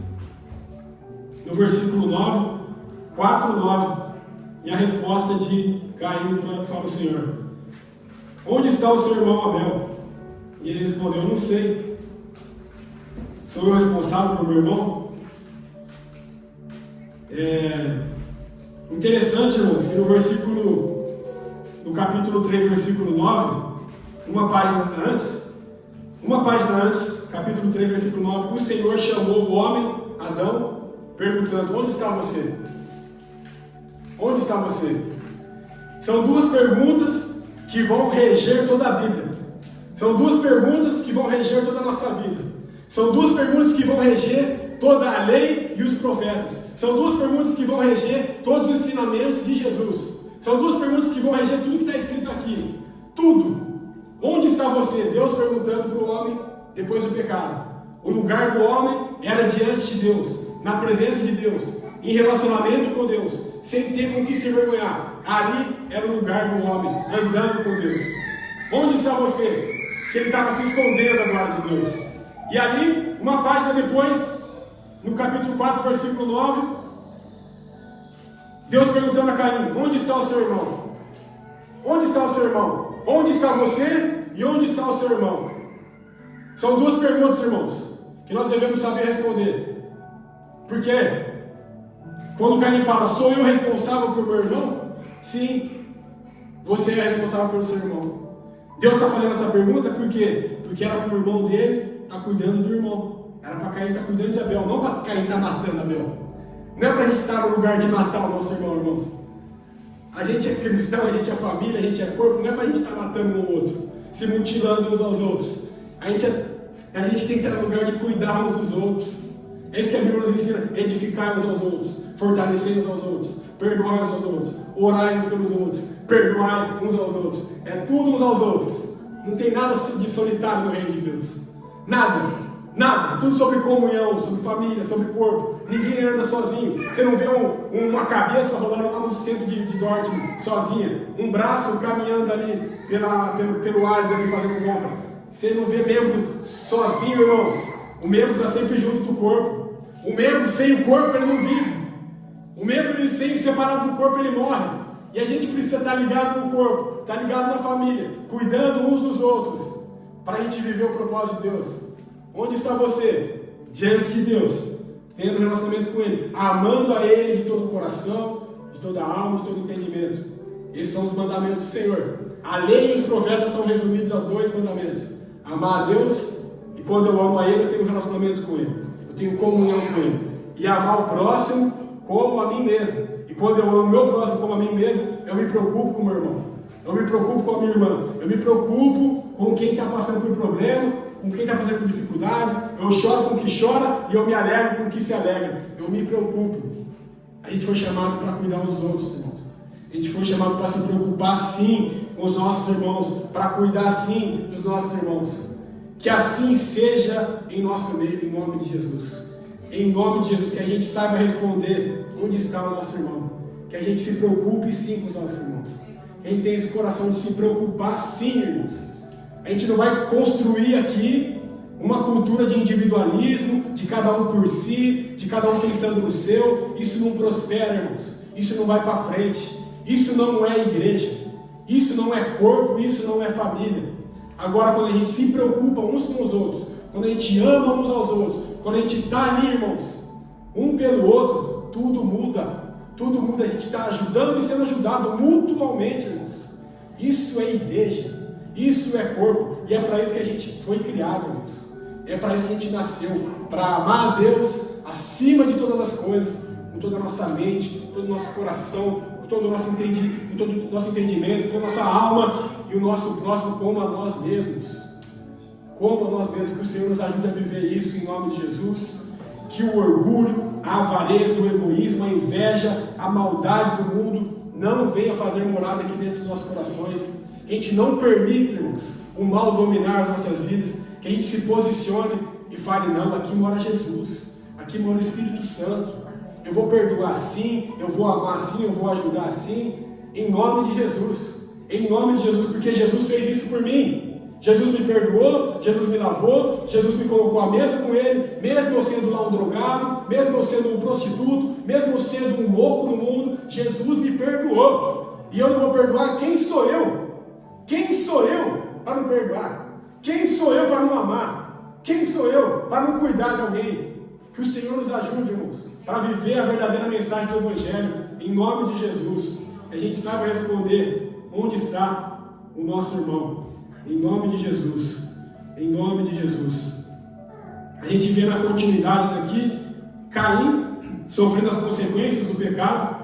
no versículo 9, 4:9, e a resposta de Caim para o Senhor: onde está o seu irmão Abel? E ele respondeu: não sei, sou eu responsável por meu irmão? Interessante, irmãos, que no capítulo 3, versículo 9, uma página antes, capítulo 3, versículo 9, o Senhor chamou o homem, Adão, perguntando: onde está você? Onde está você? São duas perguntas que vão reger toda a Bíblia. São duas perguntas que vão reger toda a nossa vida. São duas perguntas que vão reger toda a lei e os profetas. São duas perguntas que vão reger todos os ensinamentos de Jesus. São duas perguntas que vão reger tudo que está escrito aqui. Tudo. Onde está você? Deus perguntando para o homem depois do pecado. O lugar do homem era diante de Deus, na presença de Deus, em relacionamento com Deus, sem ter com que se envergonhar. Ali era o lugar do homem, andando com Deus. Onde está você? Que ele estava se escondendo da glória de Deus. E ali, uma página depois, no capítulo 4, versículo 9, Deus perguntando a Caim: onde está o seu irmão? Onde está o seu irmão? Onde está você e onde está o seu irmão? São duas perguntas, irmãos, que nós devemos saber responder. Porque quando Caim fala: sou eu responsável por meu irmão? Sim, você é responsável pelo seu irmão. Deus está fazendo essa pergunta por quê? Porque era para o irmão dele estar cuidando do irmão. Era para Caim estar cuidando de Abel, não para Caim estar matando Abel. Não é para a gente estar no lugar de matar o nosso irmão, irmãos. A gente é cristão, a gente é família, a gente é corpo, não é para a gente estar matando um ao outro, se mutilando uns aos outros. A gente tem que estar no lugar de cuidar uns dos outros. É isso que a Bíblia nos ensina: edificar uns aos outros, fortalecer uns aos outros, perdoar uns aos outros, orar uns pelos outros, perdoar uns aos outros. É tudo uns aos outros. Não tem nada de solitário no reino de Deus. Nada. Nada. Tudo sobre comunhão, sobre família, sobre corpo. Ninguém anda sozinho. Você não vê uma cabeça rolando lá no centro de Dortmund sozinha. Um braço caminhando ali pelo ar ali fazendo compra. Você não vê membro sozinho, irmãos. O membro está sempre junto do corpo. O membro sem o corpo ele não vive. O membro sem separado do corpo ele morre. E a gente precisa estar ligado no corpo, estar ligado na família, cuidando uns dos outros, para a gente viver o propósito de Deus. Onde está você? Diante de Deus, tendo relacionamento com Ele, amando a Ele de todo o coração, de toda a alma, de todo o entendimento. Esses são os mandamentos do Senhor. A lei e os profetas são resumidos a 2 mandamentos: amar a Deus, e quando eu amo a Ele, eu tenho relacionamento com Ele, eu tenho comunhão com Ele, e amar o próximo como a mim mesmo. E quando eu amo o meu próximo como a mim mesmo, eu me preocupo com o meu irmão, eu me preocupo com a minha irmã, eu me preocupo com quem está passando por problema, com quem está passando por dificuldade, eu choro com o que chora e eu me alegro com o que se alegra. Eu me preocupo. A gente foi chamado para cuidar dos outros, irmãos. A gente foi chamado para se preocupar sim com os nossos irmãos, para cuidar sim dos nossos irmãos. Que assim seja em nosso meio, em nome de Jesus. Em nome de Jesus, que a gente saiba responder onde está o nosso irmão. Que a gente se preocupe sim com os nossos irmãos. Que a gente tenha esse coração de se preocupar sim, irmãos. A gente não vai construir aqui uma cultura de individualismo, de cada um por si, de cada um pensando no seu. Isso não prospera, irmãos. Isso não vai para frente. Isso não é igreja. Isso não é corpo, isso não é família. Agora, quando a gente se preocupa uns com os outros, quando a gente ama uns aos outros, quando a gente está ali, irmãos, um pelo outro, tudo muda. Tudo muda. A gente está ajudando e sendo ajudado mutuamente, irmãos. Isso é igreja. Isso é corpo. E é para isso que a gente foi criado, irmãos. É para isso que a gente nasceu. Para amar a Deus acima de todas as coisas, com toda a nossa mente, com todo o nosso coração, com todo o nosso entendimento, com toda a nossa alma e o nosso próximo como a nós mesmos. Como a nós mesmos. Que o Senhor nos ajude a viver isso em nome de Jesus. Que o orgulho, a avareza, o egoísmo, a inveja, a maldade do mundo não venha fazer morada aqui dentro dos nossos corações. Que a gente não permita, irmãos, o mal dominar as nossas vidas. Que a gente se posicione e fale, não, aqui mora Jesus, aqui mora o Espírito Santo. Eu vou perdoar assim, eu vou amar assim, eu vou ajudar assim, em nome de Jesus. Em nome de Jesus, porque Jesus fez isso por mim. Jesus me perdoou, Jesus me lavou, Jesus me colocou à mesa com Ele, mesmo eu sendo lá um drogado, mesmo eu sendo um prostituto, mesmo eu sendo um louco no mundo, Jesus me perdoou. E eu não vou perdoar, quem sou eu? Quem sou eu para não perdoar? Quem sou eu para não amar? Quem sou eu para não cuidar de alguém? Que o Senhor nos ajude, irmãos, para viver a verdadeira mensagem do Evangelho, em nome de Jesus. Que a gente saiba responder onde está o nosso irmão. Em nome de Jesus. Em nome de Jesus. A gente vê na continuidade daqui, Caim sofrendo as consequências do pecado.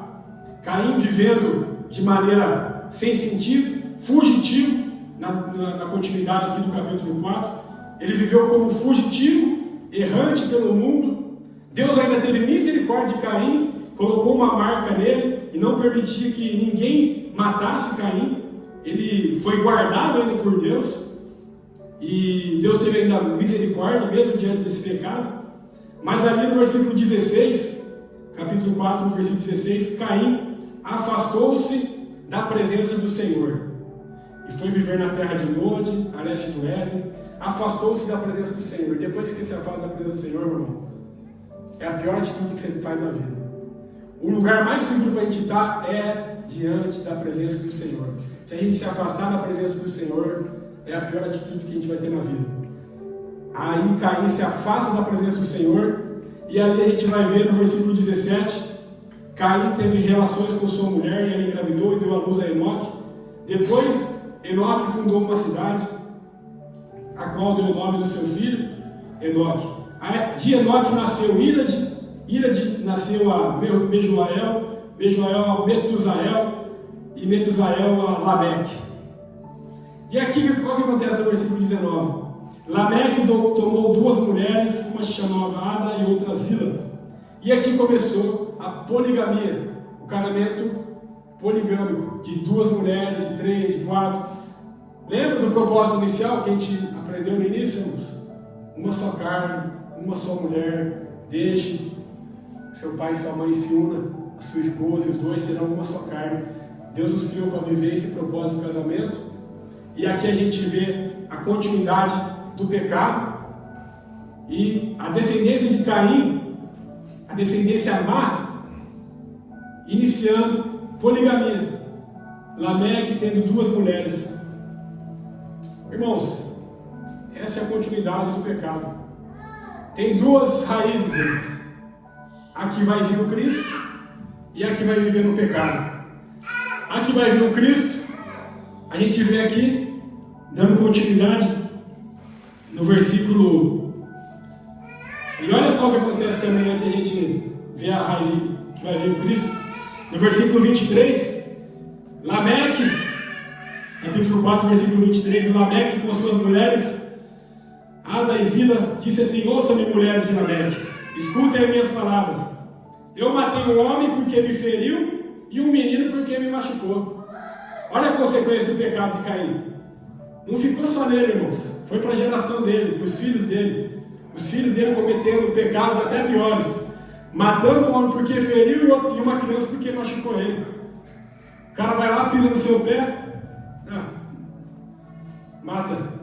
Caim vivendo de maneira sem sentido, fugitivo, na continuidade aqui do capítulo 4. Ele viveu como fugitivo, errante pelo mundo. Deus ainda teve misericórdia de Caim, colocou uma marca nele e não permitia que ninguém matasse Caim. Ele foi guardado ainda por Deus, e Deus teve ainda misericórdia, mesmo diante desse pecado. Mas ali no versículo 16, capítulo 4, no versículo 16, Caim afastou-se da presença do Senhor, e foi viver na terra de Nod, a leste do Éden. Afastou-se da presença do Senhor. Depois que você se afasta da presença do Senhor, meu irmão, é a pior atitude que você faz na vida. O lugar mais seguro para a gente estar é diante da presença do Senhor. Se a gente se afastar da presença do Senhor, é a pior atitude que a gente vai ter na vida. Aí Caim se afasta da presença do Senhor, e ali a gente vai ver no versículo 17, Caim teve relações com sua mulher, e ela engravidou e deu à luz a Enoque. Depois, Enoque fundou uma cidade, a qual deu o nome do seu filho, Enoque. De Enoque nasceu Irade nasceu a Mejuael, Mejuael a Metusael, e Metusael a Lameque. E aqui, qual que acontece no versículo 19? Lameque tomou duas mulheres, uma se chamava Ada e outra Zila. E aqui começou a poligamia, o casamento poligâmico, de duas mulheres, de 3, de 4. Lembra do propósito inicial que a gente aprendeu no início, irmãos? Uma só carne, uma só mulher, deixe seu pai e sua mãe se unam, a sua esposa, e os dois serão uma só carne. Deus nos criou para viver esse propósito do casamento. E aqui a gente vê a continuidade do pecado e a descendência de Caim, a descendência má, iniciando poligamia. Lameque tendo duas mulheres. Irmãos, essa é a continuidade do pecado. Tem duas raízes, irmãos. Aqui vai vir o Cristo e aqui vai viver no pecado. Aqui vai vir o Cristo, a gente vê aqui, dando continuidade, no versículo. E olha só o que acontece também antes de a gente ver a raiz que vai vir o Cristo. No versículo 23, Lameque, capítulo 4, versículo 23, Lameque com suas mulheres, Ada e Zila, disse assim: ouçam-me, mulheres de Lameque, escutem as minhas palavras. Eu matei um homem porque me feriu, e um menino porque me machucou. Olha a consequência do pecado de Caim. Não ficou só nele, irmãos. Foi para a geração dele, para os filhos dele. Os filhos dele cometendo pecados até piores. Matando um homem porque feriu e uma criança porque machucou ele. O cara vai lá, pisa no seu pé. Mata.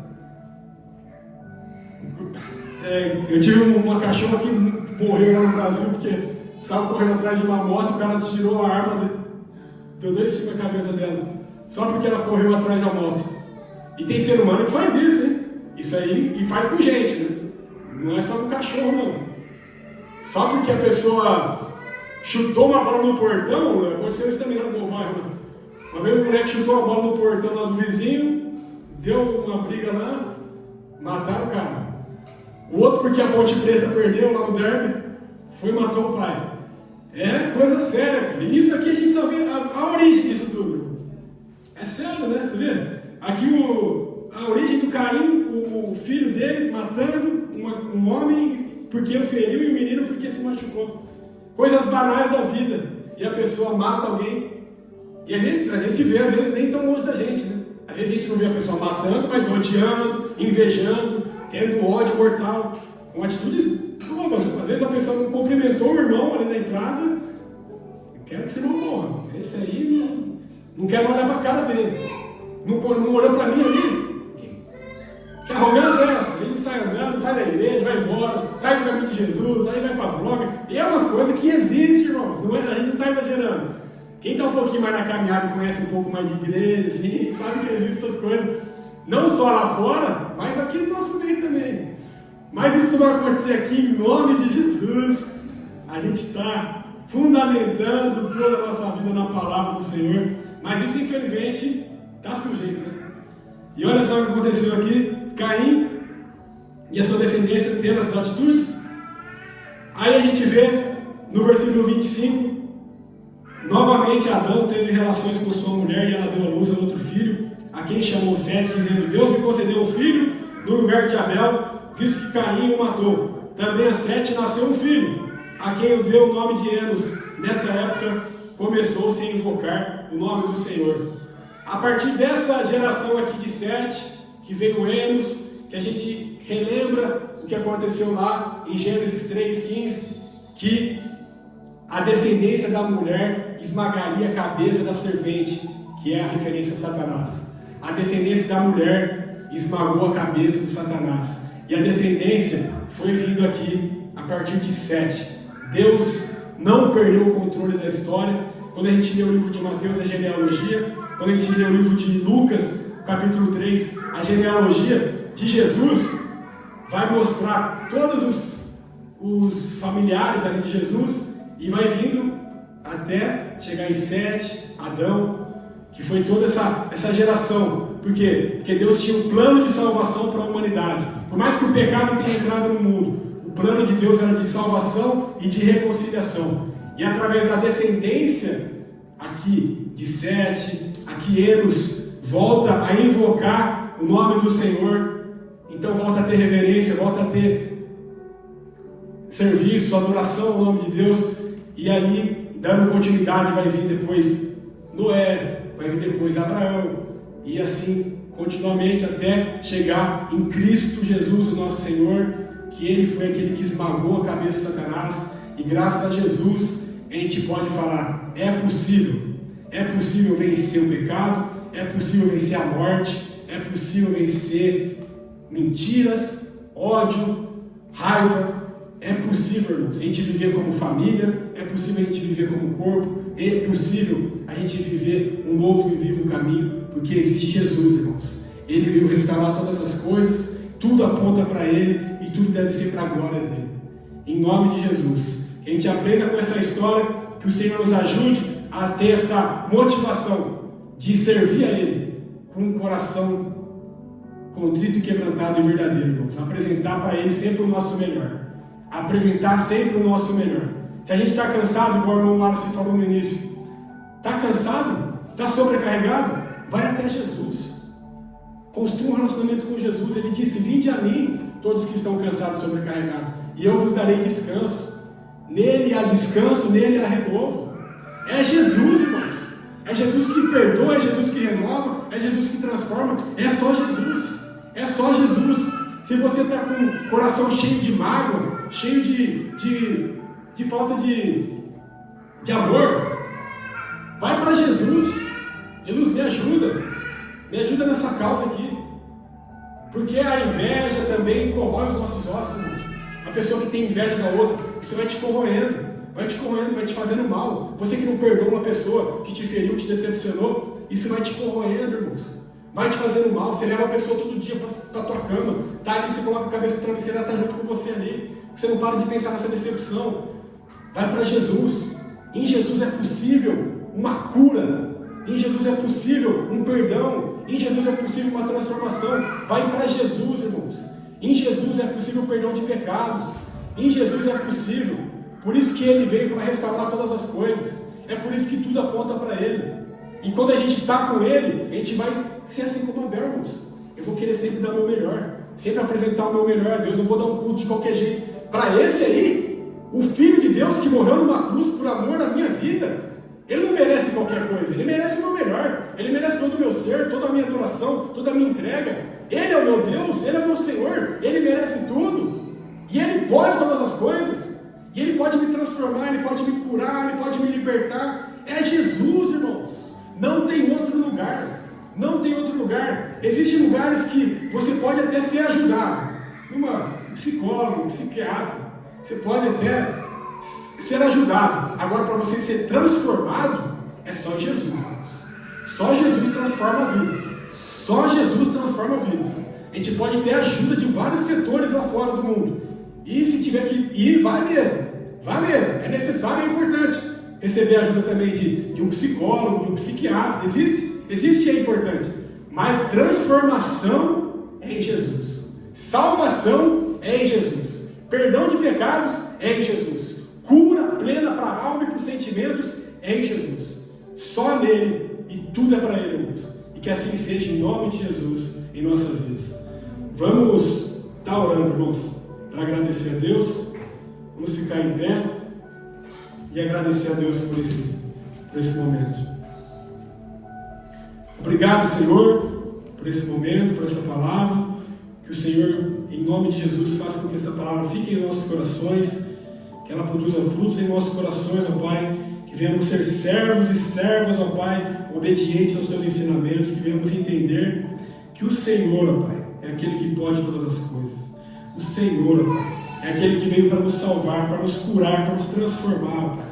Eu tive uma cachorra que morreu lá no Brasil porque estava correndo atrás de uma moto e o cara tirou a arma, deu 2 tiros na cabeça dela, só porque ela correu atrás da moto. E tem ser humano que faz isso, hein? Isso aí, e faz com gente, né? Não é só com cachorro, não. Só porque a pessoa chutou uma bola no portão, aconteceu isso também lá no meu bairro, né? Uma vez o moleque chutou a bola no portão lá do vizinho, deu uma briga lá, mataram o cara. O outro, porque a Ponte Preta perdeu lá no derby, foi e matou o pai. É coisa séria, cara. E isso aqui a gente só vê a origem disso tudo. É sério, né? Você vê? Aqui a origem do Caim, o filho dele matando um homem porque o feriu e o menino porque se machucou. Coisas banais da vida. E a pessoa mata alguém. E a gente vê, às vezes, nem tão longe da gente, né? Às vezes a gente não vê a pessoa matando, mas odiando, invejando, tendo ódio mortal, com atitudes bobas. Às vezes a pessoa não cumprimentou o irmão ali na entrada. Eu quero que você não morra. Esse aí não quero olhar para a cara dele. Não olhou para mim ali. Que arrogância é essa? Ele sai andando, sai da igreja, vai embora, sai do caminho de Jesus, aí vai para as drogas. E é umas coisas que existem, irmãos. Não é, a gente não está exagerando. Quem está um pouquinho mais na caminhada e conhece um pouco mais de igreja, enfim, sabe que existem essas coisas. Não só lá fora, mas aqui no nosso meio também. Mas isso não vai acontecer aqui em nome de Jesus. A gente está fundamentando toda a nossa vida na palavra do Senhor. Mas isso, infelizmente, está sujeito, né? E olha só o que aconteceu aqui. Caim e a sua descendência tendo essas atitudes. Aí a gente vê no versículo 25, novamente Adão teve relações com sua mulher e ela deu à luz a outro filho, a quem chamou Sete, dizendo: Deus me concedeu um filho no lugar de Abel, visto que Caim o matou. Também a Sete nasceu um filho, a quem o deu o nome de Enos. Nessa época começou-se a invocar o nome do Senhor. A partir dessa geração aqui de Sete, que veio Enos, que a gente relembra o que aconteceu lá em Gênesis 3,15, que a descendência da mulher esmagaria a cabeça da serpente, que é a referência a Satanás. A descendência da mulher esmagou a cabeça de Satanás. E a descendência foi vindo aqui a partir de Sete. Deus não perdeu o controle da história. Quando a gente lê o livro de Mateus, a genealogia, quando a gente lê o livro de Lucas, capítulo 3, a genealogia de Jesus, vai mostrar todos os familiares ali de Jesus, e vai vindo até chegar em Sete, Adão, que foi toda essa geração. Por quê? Porque Deus tinha um plano de salvação para a humanidade. Por mais que o pecado tenha entrado no mundo, o plano de Deus era de salvação e de reconciliação. E através da descendência aqui de Sete, aqui Enos volta a invocar o nome do Senhor. Então volta a ter reverência, volta a ter serviço, adoração ao nome de Deus. E ali, dando continuidade, vai vir depois Noé, vai vir depois Abraão, e assim continuamente até chegar em Cristo Jesus, o nosso Senhor, que Ele foi aquele que esmagou a cabeça de Satanás. E graças a Jesus a gente pode falar: é possível vencer o pecado, é possível vencer a morte, é possível vencer mentiras, ódio, raiva. É possível, irmãos, a gente viver como família, é possível a gente viver como corpo, é possível a gente viver um novo e vivo caminho, porque existe Jesus, irmãos. Ele veio restaurar todas as coisas, tudo aponta para Ele e tudo deve ser para a glória dEle. Em nome de Jesus, que a gente aprenda com essa história, que o Senhor nos ajude a ter essa motivação de servir a Ele com um coração contrito e quebrantado e verdadeiro, irmãos. Apresentar para Ele sempre o nosso melhor. Apresentar sempre o nosso melhor. Se a gente está cansado, igual o irmão Márcio falou no início, está cansado? Está sobrecarregado? Vai até Jesus. Construa um relacionamento com Jesus. Ele disse: vinde a mim, todos que estão cansados e sobrecarregados, e eu vos darei descanso. Nele há descanso, nele há renovo. É Jesus, irmãos. É Jesus que perdoa, é Jesus que renova, é Jesus que transforma. É só Jesus. É só Jesus. Se você está com o coração cheio de mágoa, cheio de falta de amor, vai para Jesus. Jesus, me ajuda nessa causa aqui. Porque a inveja também corrói os nossos ossos, irmãos. A pessoa que tem inveja da outra, isso vai te corroendo, vai te fazendo mal. Você que não perdoa uma pessoa que te feriu, te decepcionou, isso vai te corroendo, irmãos. Vai te fazendo mal. Você leva a pessoa todo dia para a tua cama, tá ali, você coloca a cabeça no travesseiro, ela está junto com você ali. Você não para de pensar nessa decepção. Vai para Jesus. Em Jesus é possível uma cura. Em Jesus é possível um perdão. Em Jesus é possível uma transformação. Vai para Jesus, irmãos. Em Jesus é possível o perdão de pecados. Em Jesus é possível. Por isso que Ele veio para restaurar todas as coisas. É por isso que tudo aponta para Ele. E quando a gente está com Ele, a gente vai ser assim como Abel, irmãos. Eu vou querer sempre dar o meu melhor. Sempre apresentar o meu melhor a Deus. Eu vou dar um culto de qualquer jeito. Para esse aí, o Filho de Deus que morreu numa cruz por amor à minha vida, Ele não merece qualquer coisa. Ele merece o meu melhor. Ele merece todo o meu ser, toda a minha adoração, toda a minha entrega. Ele é o meu Deus, Ele é o meu Senhor. Ele merece tudo. E Ele pode todas as coisas. E Ele pode me transformar, Ele pode me curar, Ele pode me libertar. É Jesus, irmãos. Não tem outro lugar. Não tem outro lugar. Existem lugares que você pode até ser ajudado. Um psicólogo, um psiquiatra. Você pode até ser ajudado. Agora, para você ser transformado, é só Jesus, irmãos. Só Jesus transforma vidas. Só Jesus transforma vidas. A gente pode ter ajuda de vários setores lá fora do mundo. E se tiver que ir, vai mesmo. Vai mesmo. É necessário e é importante receber ajuda também de um psicólogo, de um psiquiatra. Existe e é importante. Mas transformação é em Jesus. Salvação é em Jesus. Perdão de pecados é em Jesus. Cura plena para a alma e para os sentimentos é em Jesus. Só nele, e tudo é para Ele, irmãos. E que assim seja em nome de Jesus em nossas vidas. Vamos estar orando, irmãos, para agradecer a Deus. Vamos ficar em pé e agradecer a Deus por esse momento. Obrigado, Senhor, por esse momento, por essa palavra. Que o Senhor, em nome de Jesus, faça com que essa palavra fique em nossos corações, que ela produza frutos em nossos corações, ó Pai, que venhamos ser servos e servas, ó Pai, obedientes aos Teus ensinamentos, que venhamos entender que o Senhor, ó Pai, é aquele que pode todas as coisas. O Senhor, ó Pai, é aquele que veio para nos salvar, para nos curar, para nos transformar, ó Pai.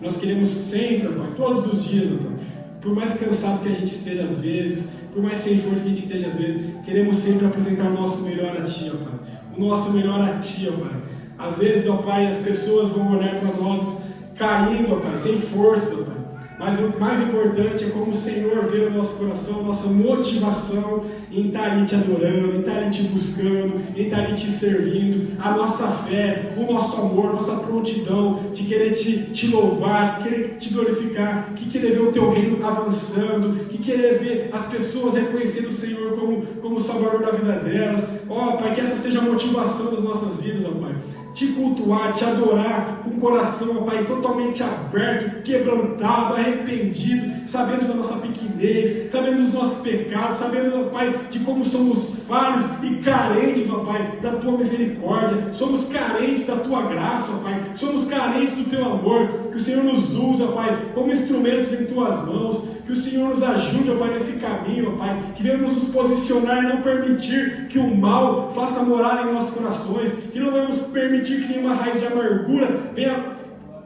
Nós queremos sempre, ó Pai, todos os dias, ó Pai, por mais cansado que a gente esteja às vezes, por mais sem força que a gente esteja às vezes, queremos sempre apresentar o nosso melhor a Ti, ó Pai. O nosso melhor a Ti, ó Pai. Às vezes, ó Pai, as pessoas vão olhar para nós caindo, ó Pai, sem força, ó Pai. Mas o mais importante é como o Senhor vê no nosso coração, nossa motivação em estar ali Te adorando, em estar ali Te buscando, em estar ali Te servindo, a nossa fé, o nosso amor, nossa prontidão de querer Te louvar, de querer Te glorificar, que querer ver o Teu reino avançando, que querer ver as pessoas reconhecendo o Senhor como o Salvador da vida delas. Ó Pai, que essa seja a motivação das nossas vidas, ó Pai. Te cultuar, Te adorar com o coração, ó Pai, totalmente aberto, quebrantado, arrependido, sabendo da nossa pequenez, sabendo dos nossos pecados, sabendo, ó Pai, de como somos falhos e carentes, ó Pai, da Tua misericórdia, somos carentes da Tua graça, ó Pai, somos carentes do Teu amor, que o Senhor nos usa, ó Pai, como instrumentos em Tuas mãos, que o Senhor nos ajude, ó Pai, nesse caminho, ó Pai, que venhamos nos posicionar e não permitir que o mal faça morar em nossos corações, que não vamos permitir que nenhuma raiz de amargura venha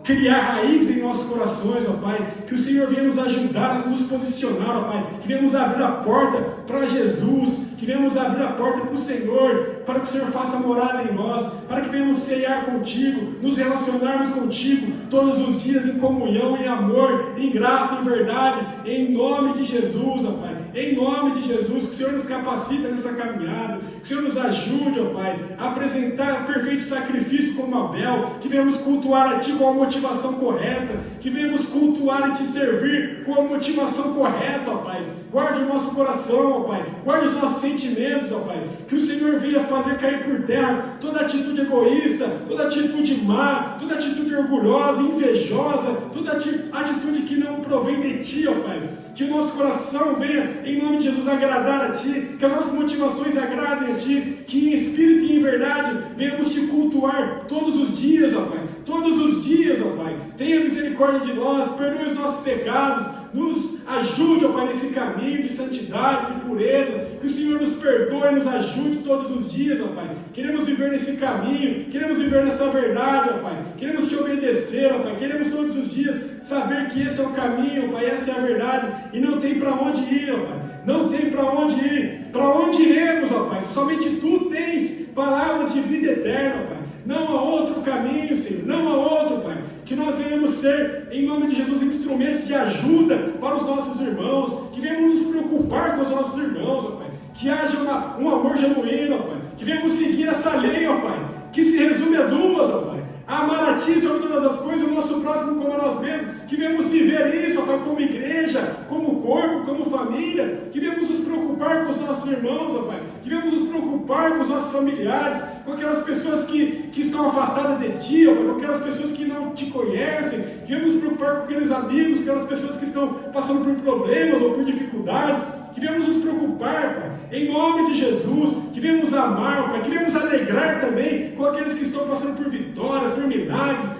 criar raiz em nossos corações, ó Pai, que o Senhor venha nos ajudar a nos posicionar, ó Pai, que venhamos abrir a porta para Jesus, que venhamos abrir a porta para o Senhor, para que o Senhor faça morada em nós, para que venhamos ceiar contigo, nos relacionarmos contigo todos os dias em comunhão, em amor, em graça, em verdade, em nome de Jesus, ó Pai, em nome de Jesus, que o Senhor nos capacita nessa caminhada, que o Senhor nos ajude, ó Pai, a apresentar perfeito sacrifício como Abel, que venhamos cultuar a Ti com a motivação correta, que venhamos cultuar e Te servir com a motivação correta, ó Pai. Guarde o nosso coração, ó Pai, guarde os nossos sentimentos, ó Pai, que o Senhor venha fazer cair por terra toda atitude egoísta, toda atitude má, toda atitude orgulhosa, invejosa, toda atitude que não provém de Ti, ó Pai. Que o nosso coração venha, em nome de Jesus, agradar a Ti, que as nossas motivações agradem a Ti, que em espírito e em verdade venhamos Te cultuar todos os dias, ó Pai, todos os dias, ó Pai. Tenha misericórdia de nós, perdoe os nossos pecados, nos ajude, ó Pai, nesse caminho de santidade, de pureza, que o Senhor nos perdoe, nos ajude todos os dias, ó Pai. Queremos viver nesse caminho, queremos viver nessa verdade, ó Pai. Queremos te obedecer, ó Pai. Queremos todos os dias saber que esse é o caminho, ó Pai, essa é a verdade, e não tem para onde ir, ó Pai. Não tem para onde ir. Para onde iremos, ó Pai? Somente Tu tens palavras de vida eterna, ó Pai. Não há outro caminho, Senhor. Não há outro, Pai. Que nós venhamos ser, em nome de Jesus, instrumentos de ajuda para os nossos irmãos. Que venhamos nos preocupar com os nossos irmãos, ó Pai. Que haja um amor genuíno, ó Pai. Que venhamos seguir essa lei, ó Pai. Que se resume a duas, ó Pai. A amar a Ti sobre todas as coisas, o nosso próximo como a nós mesmos. Que venhamos viver isso, ó Pai, como igreja, como corpo, como família. Que venhamos nos preocupar com os nossos irmãos, ó Pai. Que venhamos nos preocupar com os nossos familiares, com aquelas pessoas que estão afastadas de Ti, ó Pai, com aquelas pessoas que não Te conhecem. Que venhamos nos preocupar com aqueles amigos, com aquelas pessoas que estão passando por problemas ou por dificuldades. Que venhamos nos preocupar, Pai, em nome de Jesus. Que venhamos amar, Pai, que venhamos alegrar também com aqueles que estão passando por vitórias, por milagres,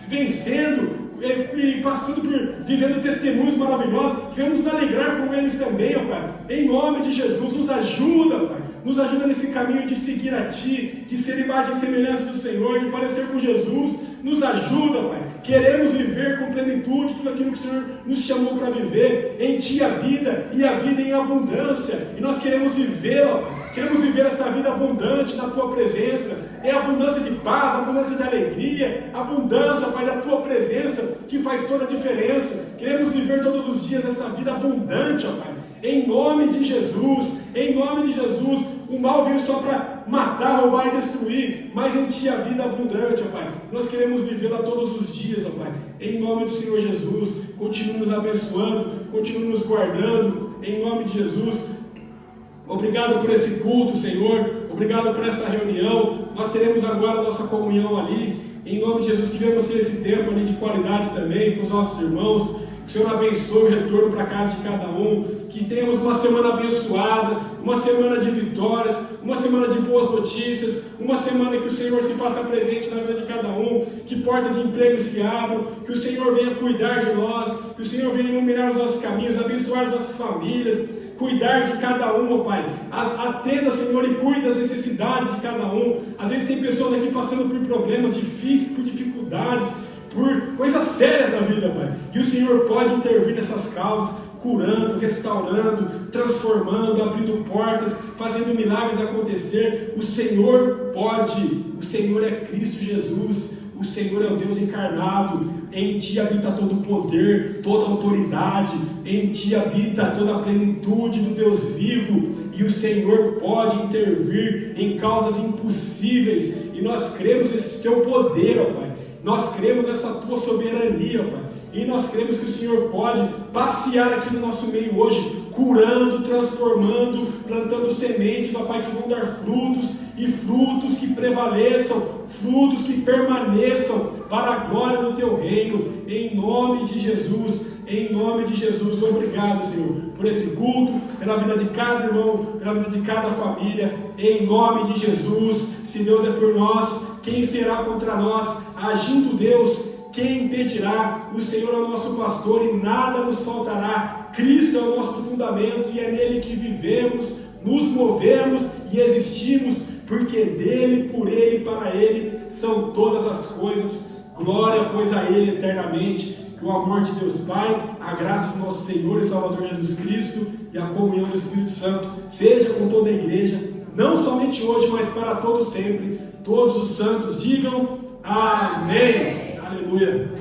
vencendo e passando por, vivendo testemunhos maravilhosos. Que venhamos nos alegrar com eles também, ó Pai, em nome de Jesus. Nos ajuda, Pai, nos ajuda nesse caminho de seguir a Ti, de ser imagem e semelhança do Senhor, de parecer com Jesus. Nos ajuda, Pai. Queremos viver com plenitude tudo aquilo que o Senhor nos chamou para viver. Em Ti a vida, e a vida em abundância. E nós queremos viver, ó, queremos viver essa vida abundante na Tua presença. É abundância de paz, abundância de alegria, abundância, Pai, da Tua presença, que faz toda a diferença. Queremos viver todos os dias essa vida abundante, ó Pai. Em nome de Jesus, em nome de Jesus. O mal veio só para matar, roubar e destruir, mas em Ti a vida abundante, ó Pai. Nós queremos vivê-la todos os dias, ó Pai. Em nome do Senhor Jesus, continue nos abençoando, continue nos guardando, em nome de Jesus. Obrigado por esse culto, Senhor. Obrigado por essa reunião. Nós teremos agora a nossa comunhão ali. Em nome de Jesus, que venhamos ter esse tempo ali de qualidade também com os nossos irmãos. Que o Senhor abençoe o retorno para casa de cada um. Que tenhamos uma semana abençoada, uma semana de vitórias, uma semana de boas notícias, uma semana que o Senhor se faça presente na vida de cada um, que portas de emprego se abram, que o Senhor venha cuidar de nós, que o Senhor venha iluminar os nossos caminhos, abençoar as nossas famílias, cuidar de cada um, ó Pai. Atenda, Senhor, e cuide das necessidades de cada um. Às vezes tem pessoas aqui passando por problemas difíceis, por dificuldades, por coisas sérias na vida, Pai. E o Senhor pode intervir nessas causas, curando, restaurando, transformando, abrindo portas, fazendo milagres acontecer. O Senhor pode. O Senhor é Cristo Jesus. O Senhor é o Deus encarnado. Em Ti habita todo o poder, toda a autoridade. Em Ti habita toda a plenitude do Deus vivo. E o Senhor pode intervir em causas impossíveis. E nós cremos nesse Teu poder, ó Pai. Nós cremos nessa Tua soberania, ó Pai. E nós cremos que o Senhor pode passear aqui no nosso meio hoje, curando, transformando, plantando sementes, ó Pai, que vão dar frutos, e frutos que prevaleçam, frutos que permaneçam para a glória do Teu reino, em nome de Jesus. Em nome de Jesus, obrigado, Senhor, por esse culto, pela vida de cada irmão, pela vida de cada família, em nome de Jesus. Se Deus é por nós, quem será contra nós? Agindo Deus, quem impedirá? O Senhor é o nosso pastor e nada nos faltará. Cristo é o nosso fundamento e é nele que vivemos, nos movemos e existimos, porque dele, por ele e para ele são todas as coisas. Glória, pois, a ele eternamente. Que o amor de Deus Pai, a graça do nosso Senhor e Salvador Jesus Cristo e a comunhão do Espírito Santo seja com toda a igreja, não somente hoje, mas para todo sempre. Todos os santos digam amém. Aleluia.